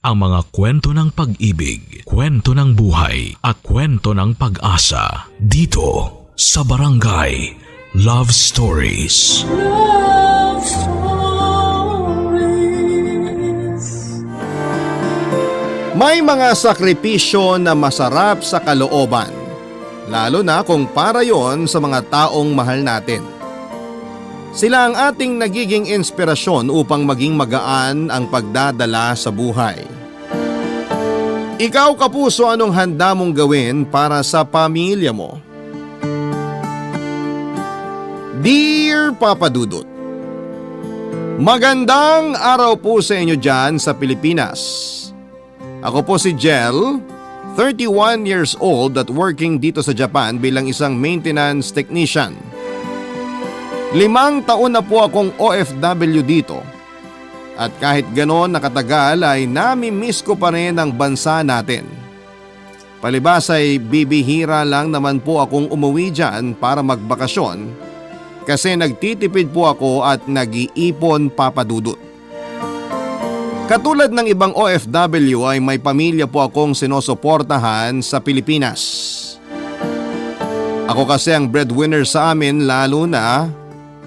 ang mga kwento ng pag-ibig, kwento ng buhay at kwento ng pag-asa dito sa Barangay Love Stories. Love Stories. May mga sakripisyo na masarap sa kalooban, lalo na kung para yon sa mga taong mahal natin. Sila ang ating nagiging inspirasyon upang maging magaan ang pagdadala sa buhay. Ikaw kapuso, anong handa mong gawin para sa pamilya mo? Dear Papa Dudut, magandang araw po sa inyo dyan sa Pilipinas. Ako po si Jel, 31 years old at working dito sa Japan bilang isang maintenance technician. 5 taon na po akong OFW dito. At kahit ganon nakatagal ay nami-miss ko pa rin ang bansa natin. Palibas ay bibihira lang naman po akong umuwi dyan para magbakasyon kasi nagtitipid po ako at nag-iipon, Papa Dudut. Katulad ng ibang OFW ay may pamilya po akong sinusuportahan sa Pilipinas. Ako kasi ang breadwinner sa amin, lalo na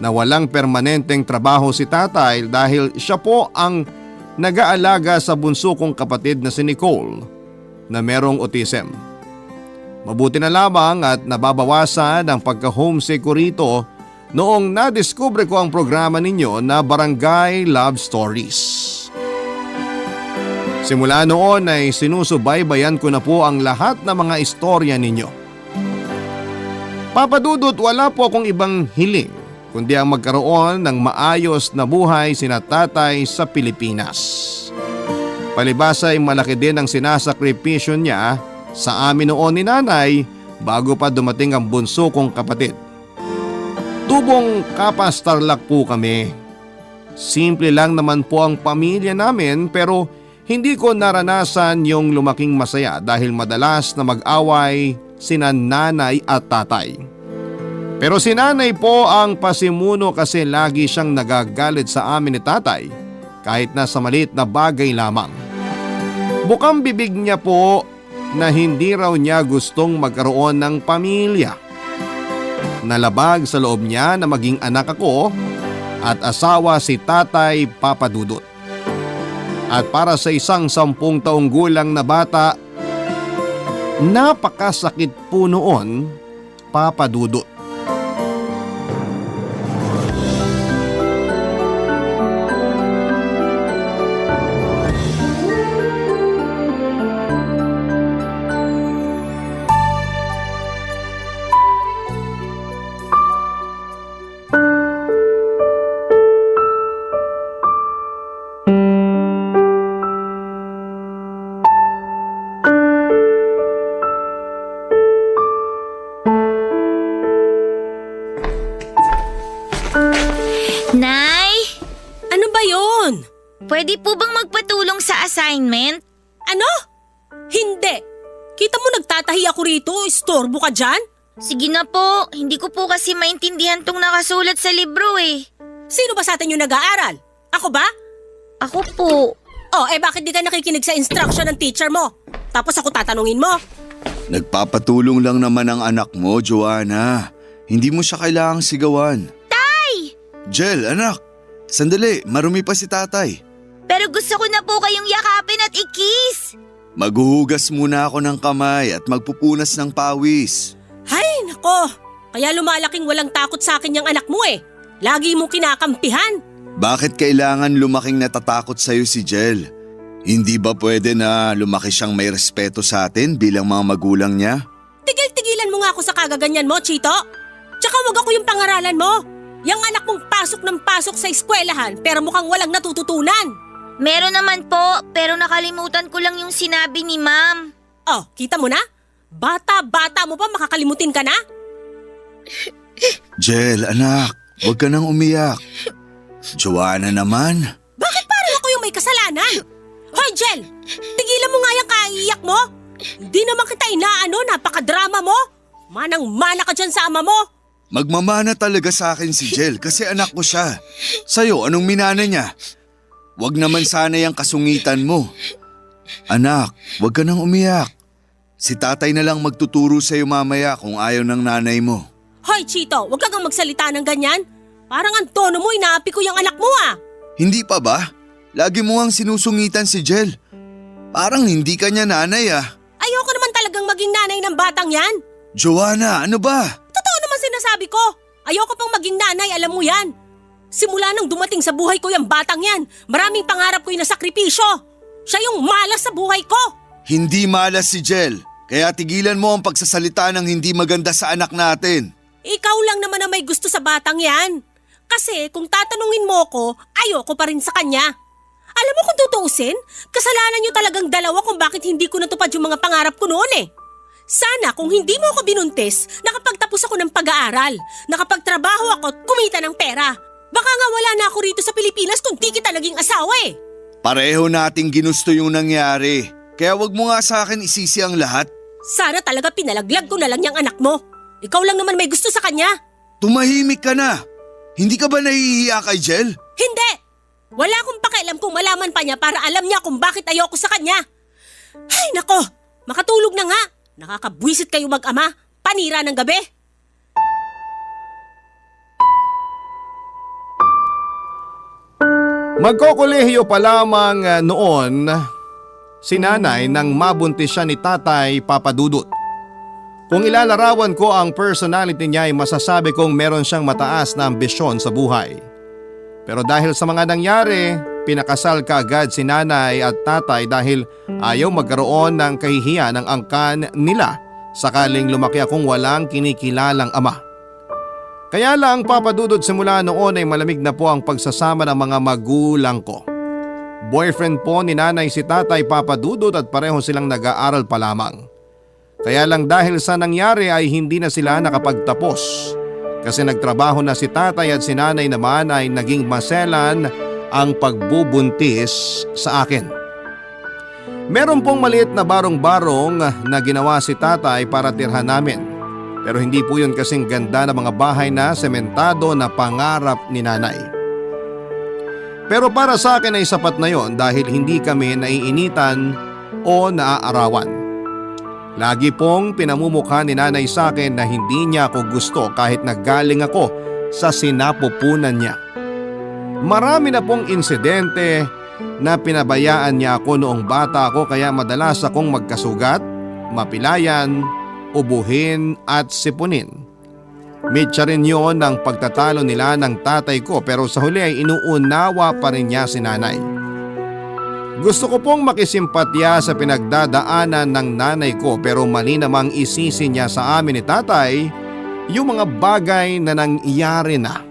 walang permanenteng trabaho si tatay dahil siya po ang nag-aalaga sa bunso kong kapatid na si Nicole na merong autism. Mabuti na lamang at nababawasan ang pagka-homesick ko rito noong nadiskubre ko ang programa ninyo na Barangay Love Stories. Simula noon ay sinusubaybayan ko na po ang lahat ng mga istorya ninyo. Papa Dudut, wala po akong ibang hiling kundi ang magkaroon ng maayos na buhay sina tatay sa Pilipinas. Palibas ay malaki din ang sinasakripisyo niya sa amin noon ni nanay bago pa dumating ang bunso kong kapatid. Tubong kapastarlak po kami. Simple lang naman po ang pamilya namin pero hindi ko naranasan yung lumaking masaya dahil madalas na mag-away sina nanay at tatay. Pero si nanay po ang pasimuno kasi lagi siyang nagagalit sa amin ni tatay kahit na sa maliit na bagay lamang. Bukang bibig niya po na hindi raw niya gustong magkaroon ng pamilya. Nalabag sa loob niya na maging anak ako at asawa si tatay, Papa Dudut. At para sa isang 10 taong gulang na bata, napakasakit po noon, Papa Dudut. Nay, Ano ba yon? pwede po bang magpatulong sa assignment? Ano? Hindi. Kita mo nagtatahi ako rito, istorbo ka dyan? Sige na po, hindi ko po kasi maintindihan tong nakasulat sa libro eh. Sino ba sa atin yung nag-aaral? Ako ba? Ako po. Oh, bakit di ka nakikinig sa instruction ng teacher mo? Tapos ako tatanungin mo? Nagpapatulong lang naman ang anak mo, Joanna. Hindi mo siya kailangang sigawan. Jel, anak. Sandali, marumi pa si tatay. Pero gusto ko na po kayong yakapin at i-kiss. Maghuhugas muna ako ng kamay at magpupunas ng pawis. Ay, nako. Kaya lumalaking walang takot sa akin yung anak mo eh. Lagi mo kinakampihan. Bakit kailangan lumaking natatakot sa'yo si Jel? Hindi ba pwede na lumaki siyang may respeto sa atin bilang mga magulang niya? Tigil-tigilan mo nga ako sa kagaganyan mo, Chito. Tsaka wag ako yung pangaralan mo. Yang anak mong pasok ng pasok sa eskwelahan pero mukhang walang natututunan. Meron naman po, pero nakalimutan ko lang yung sinabi ni ma'am. Oh, kita mo na? Bata-bata mo pa makakalimutin ka na? Jel, anak, huwag ka nang umiyak. Joanna naman. Bakit parang ako yung may kasalanan? Hoy, Jel! Tigilan mo nga yung kaiiyak mo! Hindi naman kita inaano, napakadrama mo! Manang-mana ka dyan sa ama mo! Magmamana talaga sa akin si Jel kasi anak ko siya. Sa'yo, anong minana niya? Huwag naman sana yung kasungitan mo. Anak, huwag ka nang umiyak. Si tatay na lang magtuturo sa'yo mamaya kung ayaw ng nanay mo. Hoy, Chito, huwag kang magsalita ng ganyan. Parang ang tono mo, inaapi ko yung anak mo ah. Hindi pa ba? Lagi mo ang sinusungitan si Jel. Parang hindi ka niya nanay ah. Ayoko naman talagang maging nanay ng batang yan. Joanna, ano ba? Totoo naman sinasabi ko. Ayoko pang maging nanay, alam mo yan. Simula nang dumating sa buhay ko yung batang yan, maraming pangarap ko yung nasakripisyo. Siya yung malas sa buhay ko. Hindi malas si Jel. Kaya tigilan mo ang pagsasalita ng hindi maganda sa anak natin. Ikaw lang naman ang may gusto sa batang yan. Kasi kung tatanungin mo ko, ayoko pa rin sa kanya. Alam mo kung tutuusin, kasalanan niyo talagang dalawa kung bakit hindi ko natupad yung mga pangarap ko noon eh. Sana kung hindi mo ako binuntis, nakapagtapos ako ng pag-aaral, nakapagtrabaho ako at kumita ng pera. Baka nga wala na ako rito sa Pilipinas kung di kita naging asawa eh. Pareho nating ginusto yung nangyari. Kaya wag mo nga sa akin isisi ang lahat. Sana talaga pinalaglag ko na lang yung anak mo. Ikaw lang naman may gusto sa kanya. Tumahimik ka na. Hindi ka ba nahihiya kay Jel? Hindi! Wala akong pakialam kung malaman pa niya para alam niya kung bakit ayoko sa kanya. Ay nako, makatulog na nga. Nakakabwisit kayo mag-ama. Panira ng gabi. Magkokolehiyo pa lamang noon si nanay nang mabuntis siya ni tatay Papadudut. Kung ilalarawan ko ang personality niya ay masasabi kong meron siyang mataas na ambisyon sa buhay. Pero dahil sa mga nangyari, pinakasal kaagad si nanay at tatay dahil ayaw magkaroon ng kahihiyan ng angkan nila sakaling lumaki akong walang kinikilalang ama. Kaya lang Papadudot simula noon ay malamig na po ang pagsasama ng mga magulang ko. Boyfriend po ni nanay si tatay Papadudot at pareho silang nag-aaral pa lamang. Kaya lang dahil sa nangyari ay hindi na sila nakapagtapos. Kasi nagtrabaho na si tatay at si nanay naman ay naging maselan ang pagbubuntis sa akin. Meron pong maliit na barong-barong na ginawa si tatay para tirhan namin. Pero hindi po yun kasing ganda ng mga bahay na sementado na pangarap ni nanay. Pero para sa akin ay sapat na yon dahil hindi kami naiinitan o naaarawan. Lagi pong pinamumukha ni nanay sa akin na hindi niya ako gusto kahit naggaling ako sa sinapupunan niya. Marami na pong insidente na pinabayaan niya ako noong bata ako kaya madalas akong magkasugat, mapilayan, ubuhin at sipunin. Mitya rin yun ng pagtatalo nila ng tatay ko pero sa huli ay inuunawa pa rin niya si nanay. Gusto ko pong makisimpatya sa pinagdadaanan ng nanay ko pero mali namang isisi niya sa amin ni tatay yung mga bagay na nangyari na.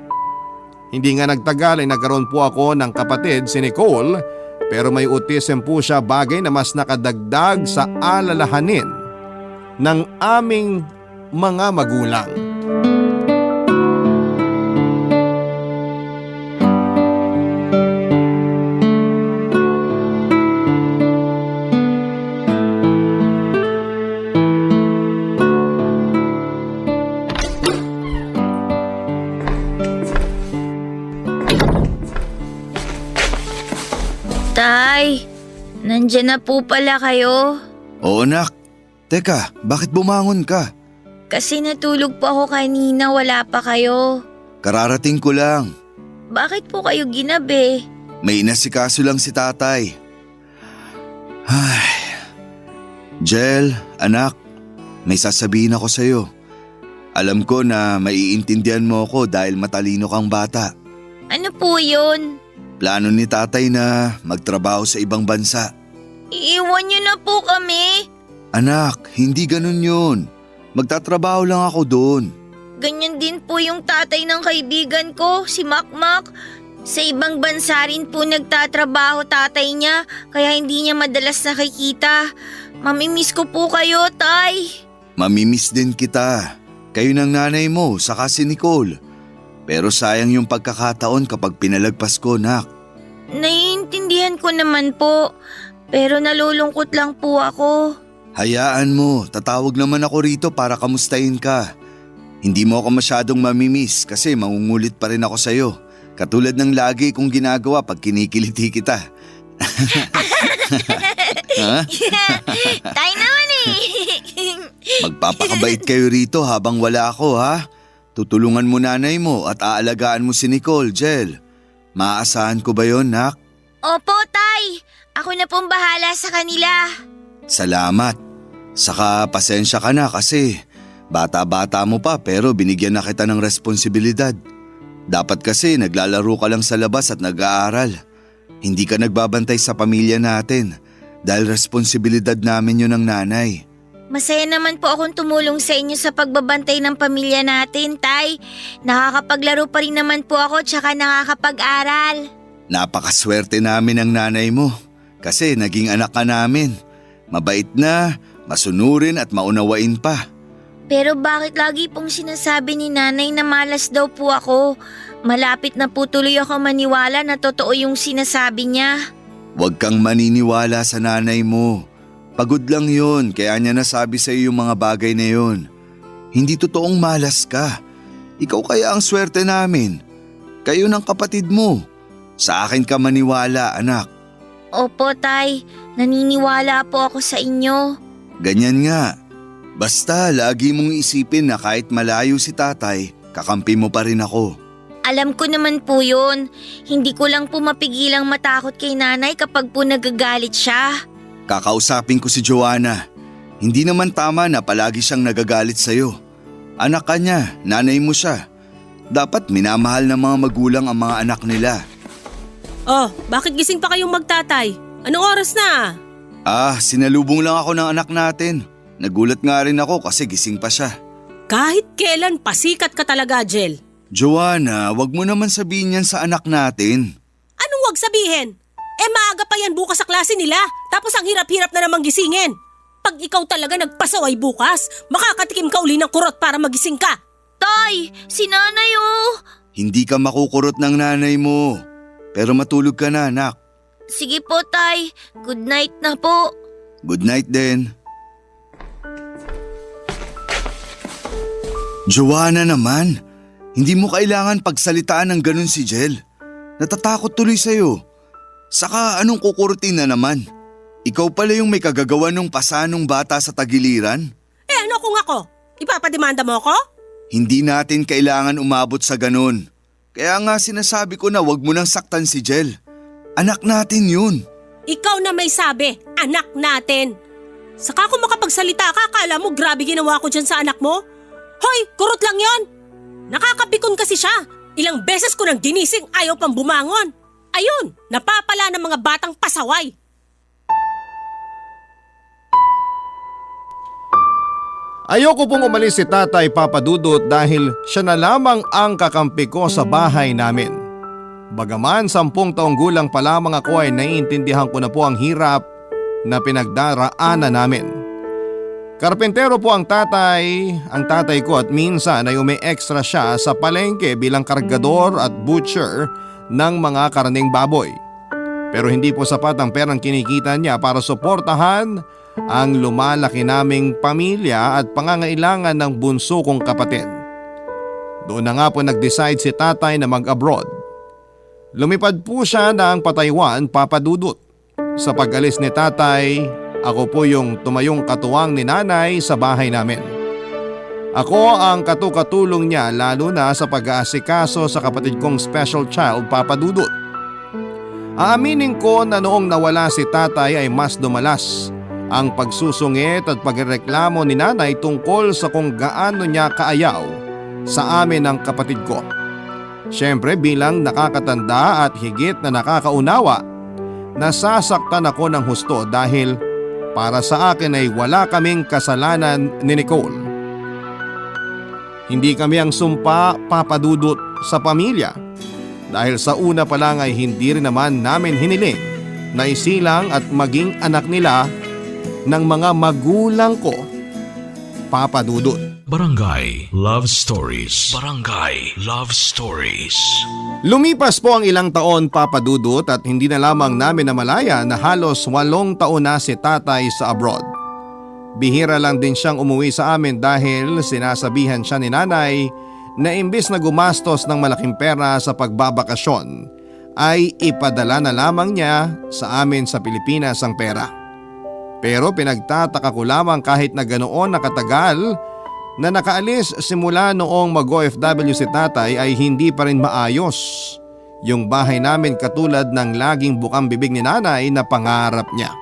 Hindi nga nagtagal ay nagkaroon po ako ng kapatid si Nicole pero may autism po siya bagay na mas nakadagdag sa alalahanin ng aming mga magulang. Tay, nandyan na po pala kayo. Oo anak. Teka, bakit bumangon ka? Kasi natulog po ako kanina, wala pa kayo. Kararating ko lang. Bakit po kayo ginabi? May inasikaso lang si tatay. Ay. Jel, anak, may sasabihin ako sa'yo. Alam ko na maiintindihan mo ako dahil matalino kang bata. Ano po yun? Plano ni tatay na magtrabaho sa ibang bansa. Iiwan niyo na po kami. Anak, hindi ganun yun. Magtatrabaho lang ako doon. Ganyan din po yung tatay ng kaibigan ko, si Makmak. Sa ibang bansa rin po nagtatrabaho tatay niya, kaya hindi niya madalas nakikita. Mamimiss ko po kayo, tay. Mamimiss din kita. Kayo ng nanay mo, saka si Nicole. Pero sayang yung pagkakataon kapag pinalagpas ko, nak. Naiintindihan ko naman po, pero nalulungkot lang po ako. Hayaan mo, tatawag naman ako rito para kamustahin ka. Hindi mo ako masyadong mamimiss kasi mangungulit pa rin ako sa'yo. Katulad ng lagi kong ginagawa pag kinikiliti kita. Ha? Tay naman eh. Magpapakabait kayo rito habang wala ako ha. Tutulungan mo nanay mo at aalagaan mo si Nicole, Jel. Maaasahan ko ba yon, nak? Opo, Tay. Ako na pong bahala sa kanila. Salamat. Saka pasensya ka na kasi bata-bata mo pa pero binigyan na kita ng responsibilidad. Dapat kasi naglalaro ka lang sa labas at nag-aaral. Hindi ka nagbabantay sa pamilya natin dahil responsibilidad namin yun ng nanay. Masaya naman po akong tumulong sa inyo sa pagbabantay ng pamilya natin, Tay. Nakakapaglaro pa rin naman po ako tsaka nakakapag-aral. Napakaswerte namin ng nanay mo kasi naging anak ka namin. Mabait na, masunurin at maunawain pa. Pero bakit lagi pong sinasabi ni nanay na malas daw po ako? Malapit na po tuloy ako maniwala na totoo yung sinasabi niya. Huwag kang maniniwala sa nanay mo. Pagod lang yun kaya niya nasabi sa iyo yung mga bagay na yun. Hindi totoong malas ka. Ikaw kaya ang swerte namin. Kayo ng kapatid mo. Sa akin ka maniwala, anak. Opo, Tay. Naniniwala po ako sa inyo. Ganyan nga. Basta lagi mong isipin na kahit malayo si tatay, kakampi mo pa rin ako. Alam ko naman po yun. Hindi ko lang po mapigilang matakot kay nanay kapag po nagagalit siya. Kakausapin ko si Joanna. Hindi naman tama na palagi siyang nagagalit sa'yo. Anak ka niya, nanay mo siya. Dapat minamahal ng mga magulang ang mga anak nila. Oh, bakit gising pa kayong magtatay? Anong oras na? Sinalubong lang ako ng anak natin. Nagulat nga rin ako kasi gising pa siya. Kahit kailan pasikat ka talaga, Jel. Joanna, wag mo naman sabihin yan sa anak natin. Anong wag sabihin? Maaga pa yan bukas sa klase nila. Tapos ang hirap-hirap na namang gisingin. Pag ikaw talaga nagpasaway bukas, makakatikim ka uli ng kurot para magising ka. Tay, si nanay oh. Hindi ka makukurot ng nanay mo. Pero matulog ka na, anak. Sige po, Tay. Good night na po. Good night din. Joanna naman, hindi mo kailangan pagsalitaan ng ganun si Jel. Natatakot tuloy sa'yo. Saka anong kukurutin na naman? Ikaw pala yung may kagagawa ng pasanong bata sa tagiliran? Ano kung ako? Ipapademanda mo ako? Hindi natin kailangan umabot sa ganun. Kaya nga sinasabi ko na wag mo nang saktan si Jel. Anak natin yun. Ikaw na may sabi, anak natin. Saka kung makapagsalita ka, akala mo grabe ginawa ko dyan sa anak mo? Hoy, kurot lang yon. Nakakapikon kasi siya. Ilang beses ko nang ginising, ayaw pang bumangon. Ayun, napapala ng mga batang pasaway. Ayoko pong umalis si Tatay Papadudot dahil siya na lamang ang kakampi ko sa bahay namin. Bagaman 10 taong gulang pa lamang ako ay naiintindihan ko na po ang hirap na pinagdaraanan namin. Karpentero po ang tatay ko at minsan ay umi-extra siya sa palengke bilang kargador at butcher ng mga karning baboy. Pero hindi po sapat ang perang kinikita niya para suportahan ang lumalaki naming pamilya at pangangailangan ng bunso kong kapatid. Doon na nga po nag-decide si tatay na mag-abroad. Lumipad po siya ng Taiwan, Papadudot. Sa pag-alis ni tatay, ako po yung tumayong katuwang ni nanay sa bahay namin. Ako ang katukatulong niya lalo na sa pag-aasikaso sa kapatid kong special child, Papadudot. Aaminin ko na noong nawala si tatay ay mas dumalas ang pagsusungit at pagreklamo ni nanay tungkol sa kung gaano niya kaayaw sa amin ang kapatid ko. Siyempre bilang nakakatanda at higit na nakakaunawa, nasasaktan ako ng husto dahil para sa akin ay wala kaming kasalanan ni Nicole. Hindi kami ang sumpa, Papadudot, sa pamilya dahil sa una pa lang ay hindi rin naman namin hiniling na isilang at maging anak nila ng mga magulang ko, Papadudot. Barangay Love Stories. Barangay Love Stories. Lumipas po ang ilang taon, Papadudot, at hindi na lamang namin namalaya na halos 8 taon na si tatay sa abroad. Bihira lang din siyang umuwi sa amin dahil sinasabihan siya ni nanay na imbis na gumastos ng malaking pera sa pagbabakasyon ay ipadala na lamang niya sa amin sa Pilipinas ang pera. Pero pinagtataka ko lamang kahit na ganoon nakatagal na nakaalis simula noong mag-OFW si tatay ay hindi pa rin maayos yung bahay namin katulad ng laging bukang bibig ni nanay na pangarap niya.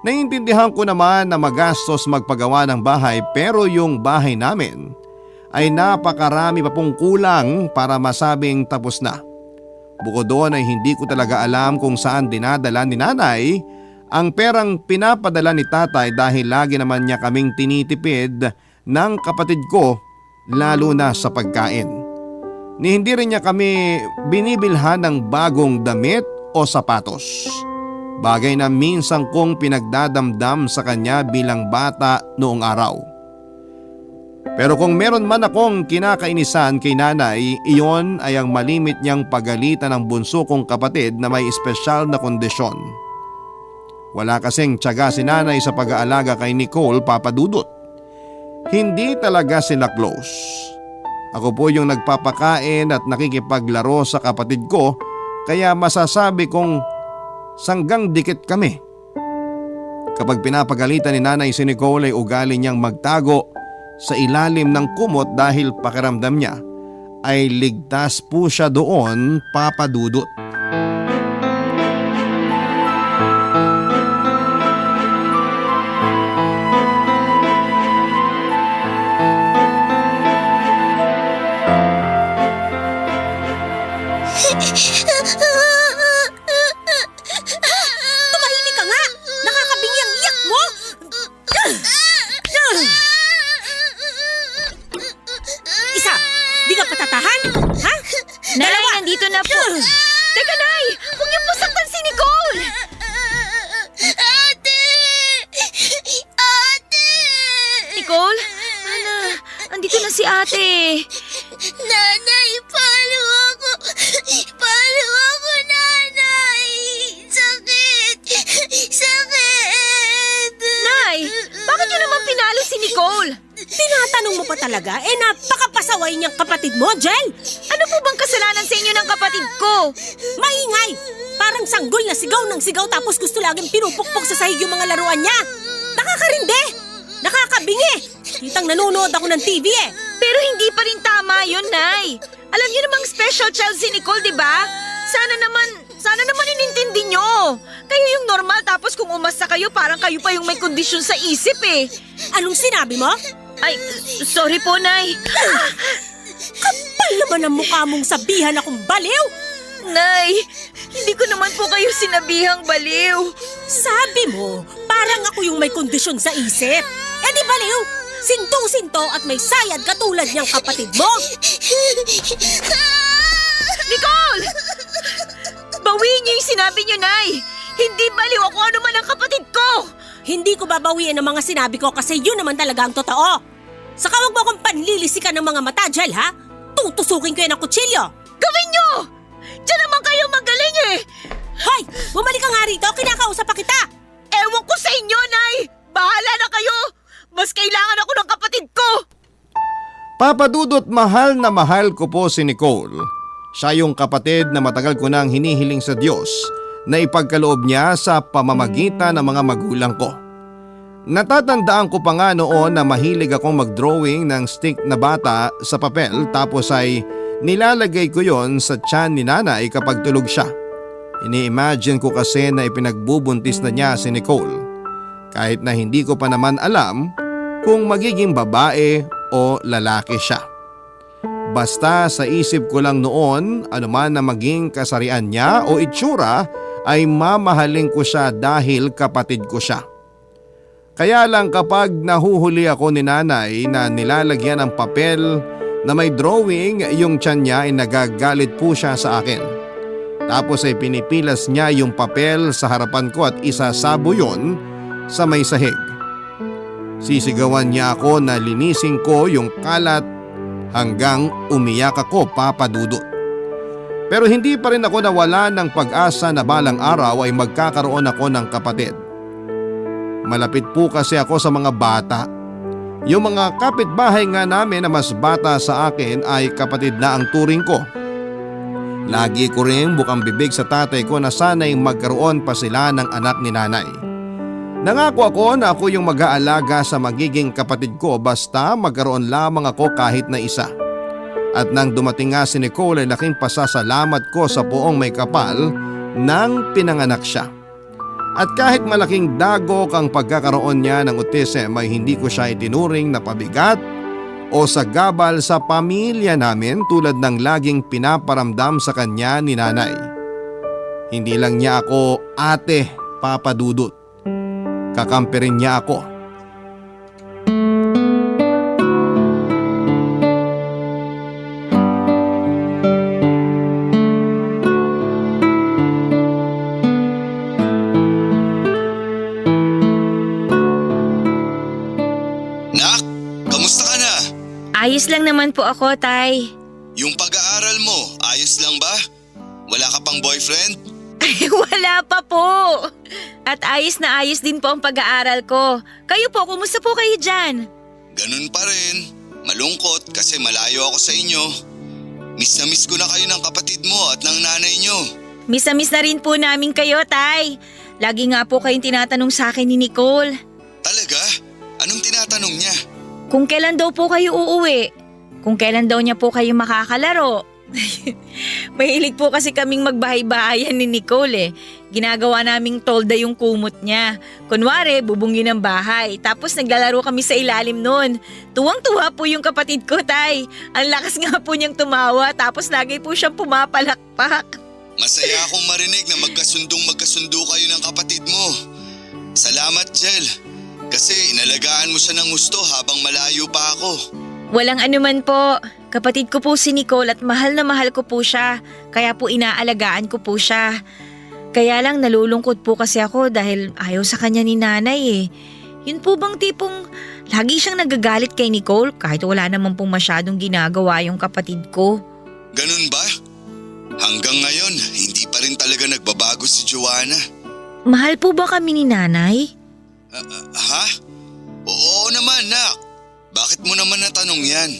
Naiintindihan ko naman na magastos magpagawa ng bahay pero yung bahay namin ay napakarami pa pong kulang para masabing tapos na. Bukod doon ay hindi ko talaga alam kung saan dinadala ni nanay ang perang pinapadala ni tatay dahil lagi naman niya kaming tinitipid ng kapatid ko lalo na sa pagkain. Ni hindi rin niya kami binibilhan ng bagong damit o sapatos. Bagay na minsan kong pinagdadamdam sa kanya bilang bata noong araw. Pero kung meron man akong kinakainisan kay nanay, iyon ay ang malimit niyang pagalitan ng bunso kong kapatid na may espesyal na kondisyon. Wala kasing tiyaga si nanay sa pag-aalaga kay Nicole, Papa Dudut. Hindi talaga sila close. Ako po yung nagpapakain at nakikipaglaro sa kapatid ko kaya masasabi kong sanggang dikit kami. Kapag pinapagalitan ni nanay si Nicole ay ugali niyang magtago sa ilalim ng kumot dahil pakiramdam niya ay ligtas po siya doon, Papa Dudut. Tumahimik ka nga! Nakakabingi ang iyak mo! Isa, di ka patatahan? Ha? Nay, Dalawa! nandito na po. Teka, Nay! Huwag niyo po saktan si Nicole! Ate! Ate! Nicole? Ana, andito na si ate. Nanay, palo ako! Palo ako, nanay! Sakit! Sakit! Nay, bakit niyo naman pinalo si Nicole? Tinatanong mo pa talaga? Napakapasaway niyang kapatid mo, Jel! Ano po bang kasalanan sa inyo ng kapatid ko? Maingay! Parang sanggol na sigaw ng sigaw tapos gusto laging pinupukpok sa sahig yung mga laruan niya. Nakakarindi! Nakakabingi! Kitang nanonood ako ng TV eh. Pero hindi pa rin tama yun, Nay. Alam niyo namang special child si Nicole, di ba? Sana naman inintindi niyo. Kayo yung normal tapos kung umasta kayo parang kayo pa yung may kondisyon sa isip eh. Anong sinabi mo? Ay, sorry po, Nay. Kapal naman ang mukha mong sabihan akong baliw! Nay, hindi ko naman po kayo sinabihang baliw. Sabi mo, parang ako yung may kondisyon sa isip. Eh di baliw! Sintong-sinto at may sayad katulad niyang kapatid mo! Nicole! Bawiin niyo yung sinabi niyo, Nay. Hindi baliw ako ano man ang kapatid ko. Hindi ko babawiin ang mga sinabi ko kasi yun naman talaga ang totoo. Saka wag mo akong panlilisikan ng mga mata, Jel, ha? Tutusukin ko yan ng kutsilyo. Gawin niyo! Diyan naman kayo magaling eh. Hoy! Bumalik ka nga rito, kinakausap pa kita! Ewan ko sa inyo, Nay. Bahala na kayo. Mas kailangan ako ng kapatid ko. Papa Dudut, mahal na mahal ko po si Nicole. Siya yung kapatid na matagal ko nang hinihiling sa Diyos na ipagkaloob niya sa pamamagitan ng mga magulang ko. Natatandaan ko pa nga noon na mahilig akong mag-drawing ng stick na bata sa papel tapos ay nilalagay ko yon sa tiyan ni nanay kapag tulog siya. Ini-imagine ko kasi na ipinagbubuntis na niya si Nicole. Kahit na hindi ko pa naman alam kung magiging babae o lalaki siya. Basta sa isip ko lang noon, anuman na maging kasarian niya o itsura ay mamahalin ko siya dahil kapatid ko siya. Kaya lang kapag nahuhuli ako ni nanay na nilalagyan ng papel na may drawing yung tiyan niya ay nagagalit po siya sa akin. Tapos ay pinipilas niya yung papel sa harapan ko at isasabo yon sa may sahig. Sisigawan niya ako na linisin ko yung kalat hanggang umiyak ako, Papa Dudut. Pero hindi pa rin ako nawala ng pag-asa na balang araw ay magkakaroon ako ng kapatid. Malapit po kasi ako sa mga bata. Yung mga kapitbahay nga namin na mas bata sa akin ay kapatid na ang turing ko. Lagi ko rin bukang bibig sa tatay ko na sana'y magkaroon pa sila ng anak ni nanay. Nangako ako na ako yung mag-aalaga sa magiging kapatid ko basta magkaroon lamang ako kahit na isa. At nang dumating nga si Nicole ay laking pasasalamat ko sa poong may kapal nang pinanganak siya. At kahit malaking dagok ang pagkakaroon niya ng autism ay hindi ko siya itinuring na pabigat o sagabal sa pamilya namin tulad ng laging pinaparamdam sa kanya ni nanay. Hindi lang niya ako ate, Papa Dudut. Kakampi rin niya ako. Nak, kamusta ka na? Ayos lang naman po ako, Tay. Yung pag-aaral mo, ayos lang ba? Wala ka pang boyfriend? Wala pa po. At ayos na ayos din po ang pag-aaral ko. Kayo po, kumusta po kayo dyan? Ganun pa rin. Malungkot kasi malayo ako sa inyo. Miss na miss ko na kayo ng kapatid mo at ng nanay nyo. Miss na miss na rin po namin kayo, Tay. Lagi nga po kayong tinatanong sa akin ni Nicole. Talaga? Anong tinatanong niya? Kung kailan daw po kayo uuwi. Kung kailan daw niya po kayo makakalaro. Mahilig po kasi kaming magbahay-bahayan ni Nicole eh. Ginagawa naming tolda yung kumot niya. Kunwari, bubungin ng bahay. Tapos naglalaro kami sa ilalim nun. Tuwang-tuwa po yung kapatid ko, Tay. Ang lakas nga po niyang tumawa tapos lagi po siyang pumapalakpak. Masaya akong marinig na magkasundo kayo ng kapatid mo. Salamat, Jel. Kasi inalagaan mo siya ng gusto habang malayo pa ako. Walang anuman po. Kapatid ko po si Nicole at mahal na mahal ko po siya. Kaya po inaalagaan ko po siya. Kaya lang nalulungkot po kasi ako dahil ayaw sa kanya ni nanay eh. Yun po bang tipong lagi siyang nagagalit kay Nicole kahit wala naman pong masyadong ginagawa yung kapatid ko? Ganun ba? Hanggang ngayon, hindi pa rin talaga nagbabago si Joanna. Mahal po ba kami ni nanay? Ha? Oo naman, Nak. Bakit mo naman natanong yan?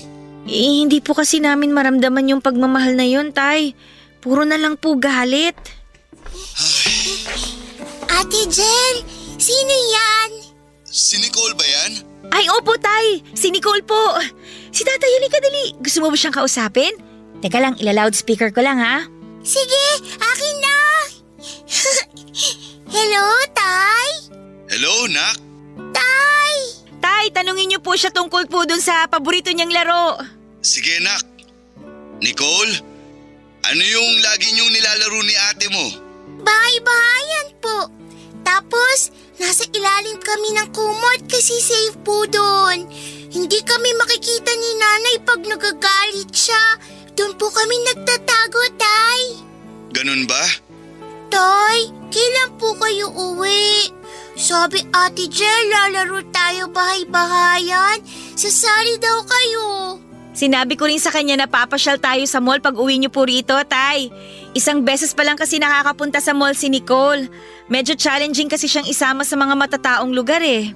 Eh, hindi po kasi namin maramdaman yung pagmamahal na yun, Tay. Puro na lang po galit. Ate Jel, sino yan? Si Nicole ba yan? Ay, opo, Tay. Si Nicole po. Si Tatay, halika dali. Gusto mo ba siyang kausapin? Teka lang, ila-loudspeaker ko lang, ha? Sige, akin na! Hello, Tay? Hello, Nak? Tay! Tay, tanungin niyo po siya tungkol po dun sa paborito niyang laro. Sige, Nak. Nicole, ano yung lagi niyong nilalaro ni ate mo? Bahay-bahayan po. Tapos, nasa ilalim kami ng kumot kasi safe po doon. Hindi kami makikita ni nanay pag nagagalit siya. Doon po kami nagtatago, Tay. Ganun ba? Tay, kailan po kayo uwi? Sabi Ate Jel, lalaro tayo bahay-bahayan. Sasali daw kayo. Sinabi ko rin sa kanya na papasyal tayo sa mall pag uwi niyo po rito, Tay. Isang beses pa lang kasi nakakapunta sa mall si Nicole. Medyo challenging kasi siyang isama sa mga matataong lugar eh.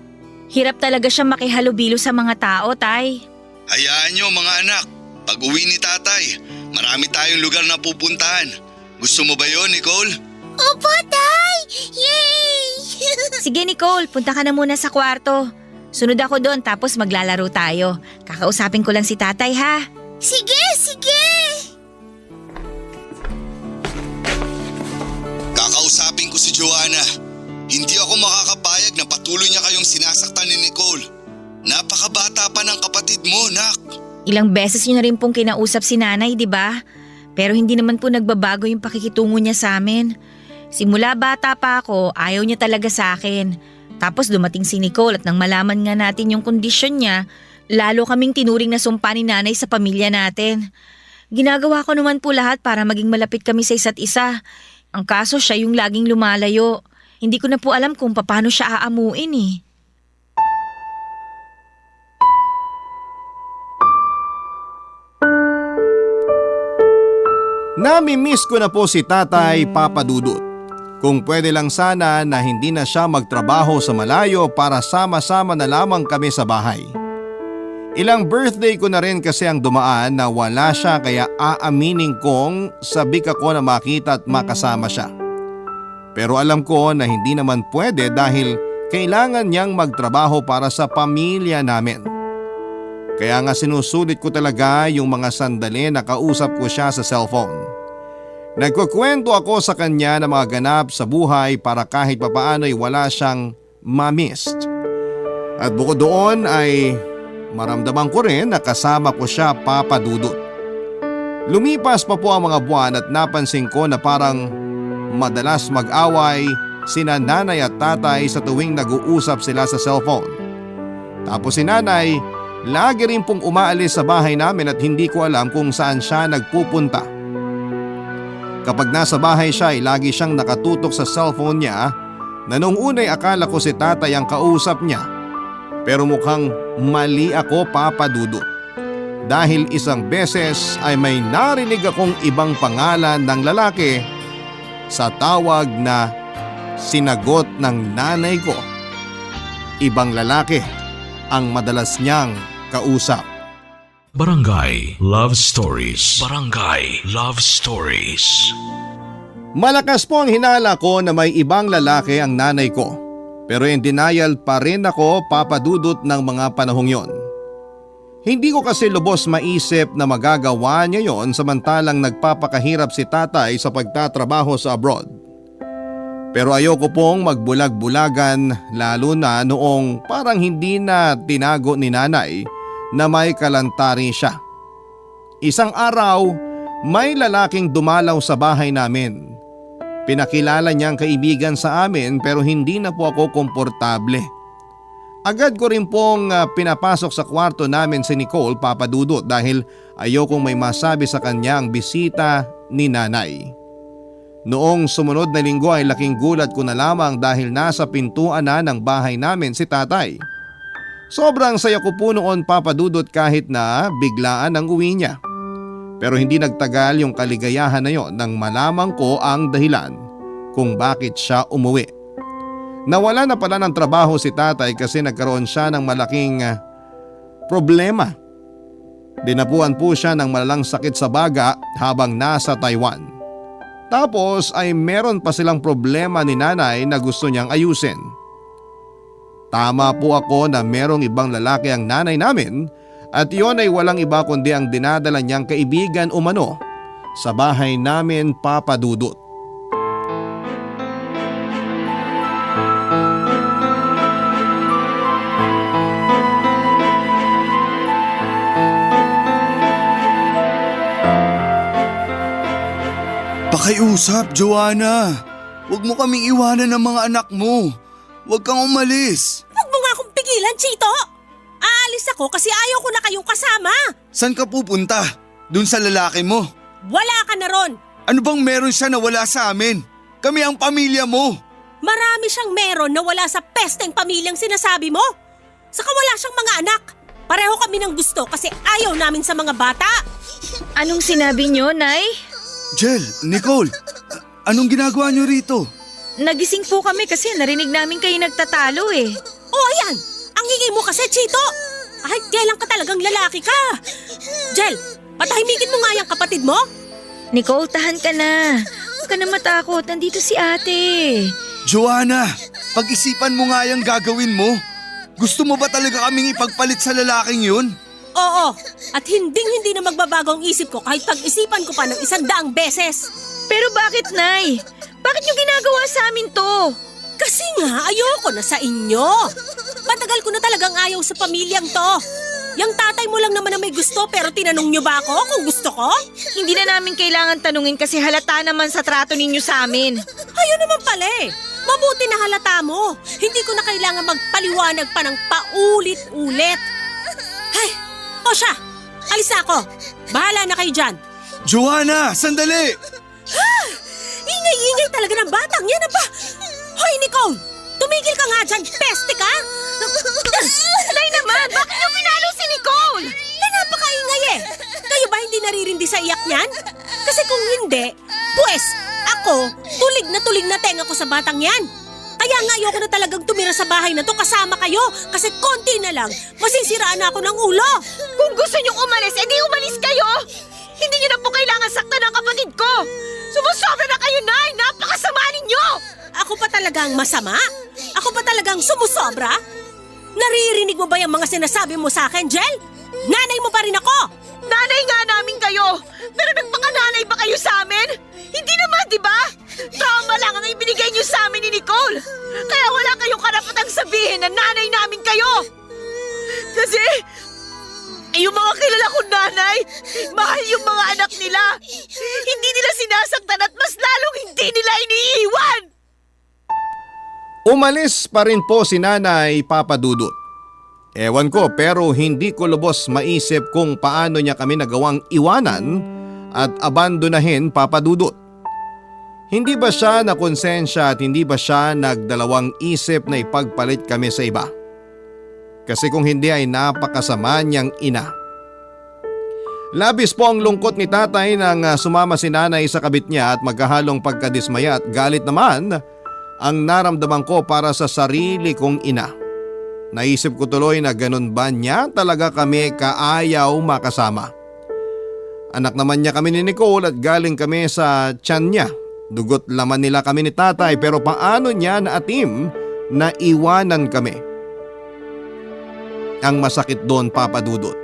Hirap talaga siyang makihalubilo sa mga tao, Tay. Hayaan niyo mga anak. Pag uwi ni tatay, marami tayong lugar na pupuntahan. Gusto mo ba yon, Nicole? Opo, Tay! Yay! Sige, Nicole, punta ka na muna sa kwarto. Sunod ako doon tapos maglalaro tayo. Kakausapin ko lang si Tatay, ha? Sige, sige! Kakausapin ko si Joanna. Hindi ako makakapayag na patuloy niya kayong sinasaktan ni Nicole. Napakabata pa ng kapatid mo, Nak. Ilang beses niyo na rin pong kinausap si nanay, di ba? Pero hindi naman po nagbabago yung pakikitungo niya sa amin. Simula bata pa ako, ayaw niya talaga sa akin. Tapos dumating si Nicole at nang malaman nga natin yung kondisyon niya, lalo kaming tinuring na sumpa ni nanay sa pamilya natin. Ginagawa ko naman po lahat para maging malapit kami sa isa't isa. Ang kaso siya yung laging lumalayo. Hindi ko na po alam kung paano siya aamuin eh. Nami-miss ko na po si Tatay Papa Dudut. Kung pwede lang sana na hindi na siya magtrabaho sa malayo para sama-sama na lamang kami sa bahay. Ilang birthday ko na rin kasi ang dumaan na wala siya kaya aaminin kong sabik ako na makita at makasama siya. Pero alam ko na hindi naman pwede dahil kailangan niyang magtrabaho para sa pamilya namin. Kaya nga sinusulit ko talaga yung mga sandali na kausap ko siya sa cellphone. Nagkukwento ako sa kanya ng mga ganap sa buhay para kahit papaano ay wala siyang ma-missed. At bukod doon ay maramdaman ko rin na kasama ko siya, Papa Dudut. Lumipas pa po ang mga buwan at napansin ko na parang madalas mag-away sina nanay at tatay sa tuwing nag-uusap sila sa cellphone. Tapos si nanay, lagi rin pong umaalis sa bahay namin at hindi ko alam kung saan siya nagpupunta. Kapag nasa bahay siya ay lagi siyang nakatutok sa cellphone niya na noong una'y akala ko si tatay ang kausap niya. Pero mukhang mali ako, Papa Dudut. Dahil isang beses ay may narinig akong ibang pangalan ng lalaki sa tawag na sinagot ng nanay ko. Ibang lalaki ang madalas niyang kausap. Barangay Love Stories. Barangay Love Stories. Malakas po ang hinala ko na may ibang lalaki ang nanay ko. Pero in denial pa rin ako, Papa Dudut, ng mga panahong yon. Hindi ko kasi lubos maisip na magagawa niya yon samantalang nagpapakahirap si tatay sa pagtatrabaho sa abroad. Pero ayoko pong magbulag-bulagan lalo na noong parang hindi na tinago ni nanay na may kalantari siya. Isang araw, may lalaking dumalaw sa bahay namin. Pinakilala niyang kaibigan sa amin pero hindi na po ako komportable. Agad ko rin pong pinapasok sa kwarto namin si Nicole, Papa Dudut, dahil ayokong may masabi sa kanya ang bisita ni nanay. Noong sumunod na linggo ay laking gulat ko na lamang dahil nasa pintuan na ng bahay namin si tatay. Sobrang saya ko po noon, Papa Dudut, kahit na biglaan ang uwi niya. Pero hindi nagtagal yung kaligayahan na yon nang malaman ko ang dahilan kung bakit siya umuwi. Nawala na pala ng trabaho si tatay kasi nagkaroon siya ng malaking problema. Dinapuan po siya ng malalang sakit sa baga habang nasa Taiwan. Tapos ay meron pa silang problema ni nanay na gusto niyang ayusin. Tama po ako na merong ibang lalaki ang nanay namin at iyon ay walang iba kundi ang dinadala niyang kaibigan umano sa bahay namin, Papa Dudut. Pakiusap, Joanna. Huwag mo kaming iwanan ng mga anak mo. Huwag kang umalis. Huwag mo nga akong pigilan, Chito! Aalis ako kasi ayaw ko na kayong kasama. Saan ka pupunta? Dun sa lalaki mo? Wala ka na ron. Ano bang meron siya na wala sa amin? Kami ang pamilya mo. Marami siyang meron na wala sa pesteng pamilyang sinasabi mo. Saka wala siyang mga anak. Pareho kami ng gusto kasi ayaw namin sa mga bata. Anong sinabi niyo, Nay? Jel, Nicole, anong ginagawa niyo rito? Nagising po kami kasi narinig namin kayo nagtatalo eh. Oh, ayan. Ang hingi mo kasi, Chito. Ay, kailan ka talagang lalaki ka? Jel, patahimikin mo nga yung kapatid mo. Nicole, tahan ka na. Huwag ka na matakot. Nandito si ate. Joanna, pag-isipan mo nga yung gagawin mo. Gusto mo ba talaga kaming ipagpalit sa lalaking yun? Oo, at hindi na magbabago ang isip ko kahit pag-isipan ko pa ng 100 beses. Pero bakit, Nay? Bakit niyo ginagawa sa amin to? Kasi nga, ayoko na sa inyo. Matagal ko na talagang ayaw sa pamilyang to. Yang tatay mo lang naman na may gusto pero tinanong niyo ba ako kung gusto ko? Hindi na namin kailangan tanungin kasi halata naman sa trato ninyo sa amin. Ayun naman pala eh. Mabuti na halata mo. Hindi ko na kailangan magpaliwanag pa ng paulit-ulit. Ay, o siya, alis na ako. Bahala na kayo dyan. Joanna, sandali! Ingay-ingay talaga ng batang yan, ba? Hoy, Nicole! Tumigil ka nga dyan, peste ka! Nay naman, bakit niyo pinalo si Nicole? Napakaingay eh! Kayo ba hindi naririndi sa iyak niyan? Kasi kung hindi, pues, ako, tulig na tenga ko sa batang yan. Kaya nga ayoko na talagang tumira sa bahay na to kasama kayo kasi konti na lang, masisiraan na ako ng ulo. Kung gusto niyong umalis, edi umalis kayo! Hindi niyo na po kailangan saktan ang kapatid ko! Sumusobra na kayo, Nay! Napakasama ninyo! Ako pa talagang masama? Ako pa talagang sumusobra? Naririnig mo ba yung mga sinasabi mo sa akin, Jel? Nanay mo pa rin ako! Nanay nga namin kayo! Pero nagpakananay ba kayo sa amin? Hindi naman, di ba? Trauma lang ang ibinigay niyo sa amin ni Nicole. Kaya wala kayong karapatang sabihin na nanay namin kayo. Kasi, yung mga kilala kong nanay, mahal yung mga anak nila. Hindi nila sinasaktan at mas lalong hindi nila iniiwan. Umalis pa rin po si Nanay Papa Dudut. Ewan ko pero hindi ko lubos maisip kung paano niya kami nagawang iwanan at abandonahin Papa Dudut. Hindi ba siya nakonsensya at hindi ba siya nagdalawang isip na ipagpalit kami sa iba? Kasi kung hindi ay napakasama niyang ina. Labis po ang lungkot ni tatay nang sumama si nanay sa kabit niya at magkahalong pagkadismaya at galit naman ang naramdaman ko para sa sarili kong ina. Naisip ko tuloy na ganun ba niya talaga kami kaayaw makasama. Anak naman niya kami ni Nicole at galing kami sa tiyan niya. Dugot laman nila kami ni tatay pero paano niya naatim na iwanan kami? Ang masakit doon, Papa Dudut.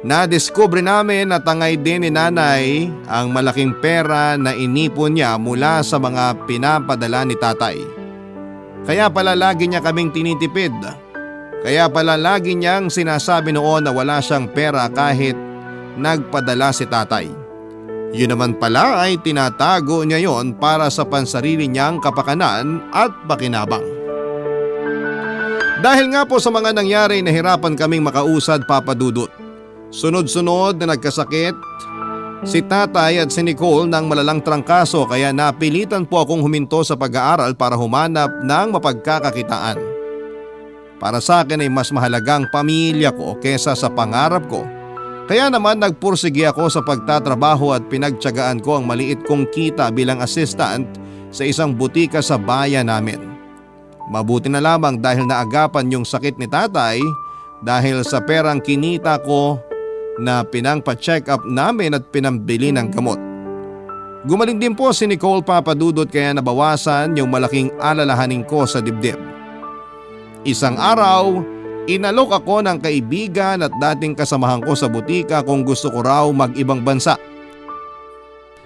Nadiskubre namin na tangay din ni nanay ang malaking pera na inipon niya mula sa mga pinapadala ni tatay. Kaya pala lagi niya kaming tinitipid. Kaya pala lagi niyang sinasabi noon na wala siyang pera kahit nagpadala si tatay. Yun naman pala ay tinatago niya yon para sa pansarili niyang kapakanan at pakinabang. Dahil nga po sa mga nangyari nahirapan kaming makausad, Papa Dudut. Sunod-sunod na nagkasakit si tatay at si Nicole ng malalang trangkaso kaya napilitan po akong huminto sa pag-aaral para humanap ng mapagkakakitaan. Para sa akin ay mas mahalagang pamilya ko kesa sa pangarap ko. Kaya naman nagpursige ako sa pagtatrabaho at pinagtiyagaan ko ang maliit kong kita bilang assistant sa isang butika sa bayan namin. Mabuti na lamang dahil naagapan yung sakit ni tatay dahil sa perang kinita ko na pinangpa-check up namin at pinambili ng gamot. Gumaling din po si Nicole, Papa Dudut, kaya nabawasan yung malaking alalahanin ko sa dibdib. Isang araw, inalok ako ng kaibigan at dating kasamahan ko sa butika kung gusto ko raw mag-ibang bansa.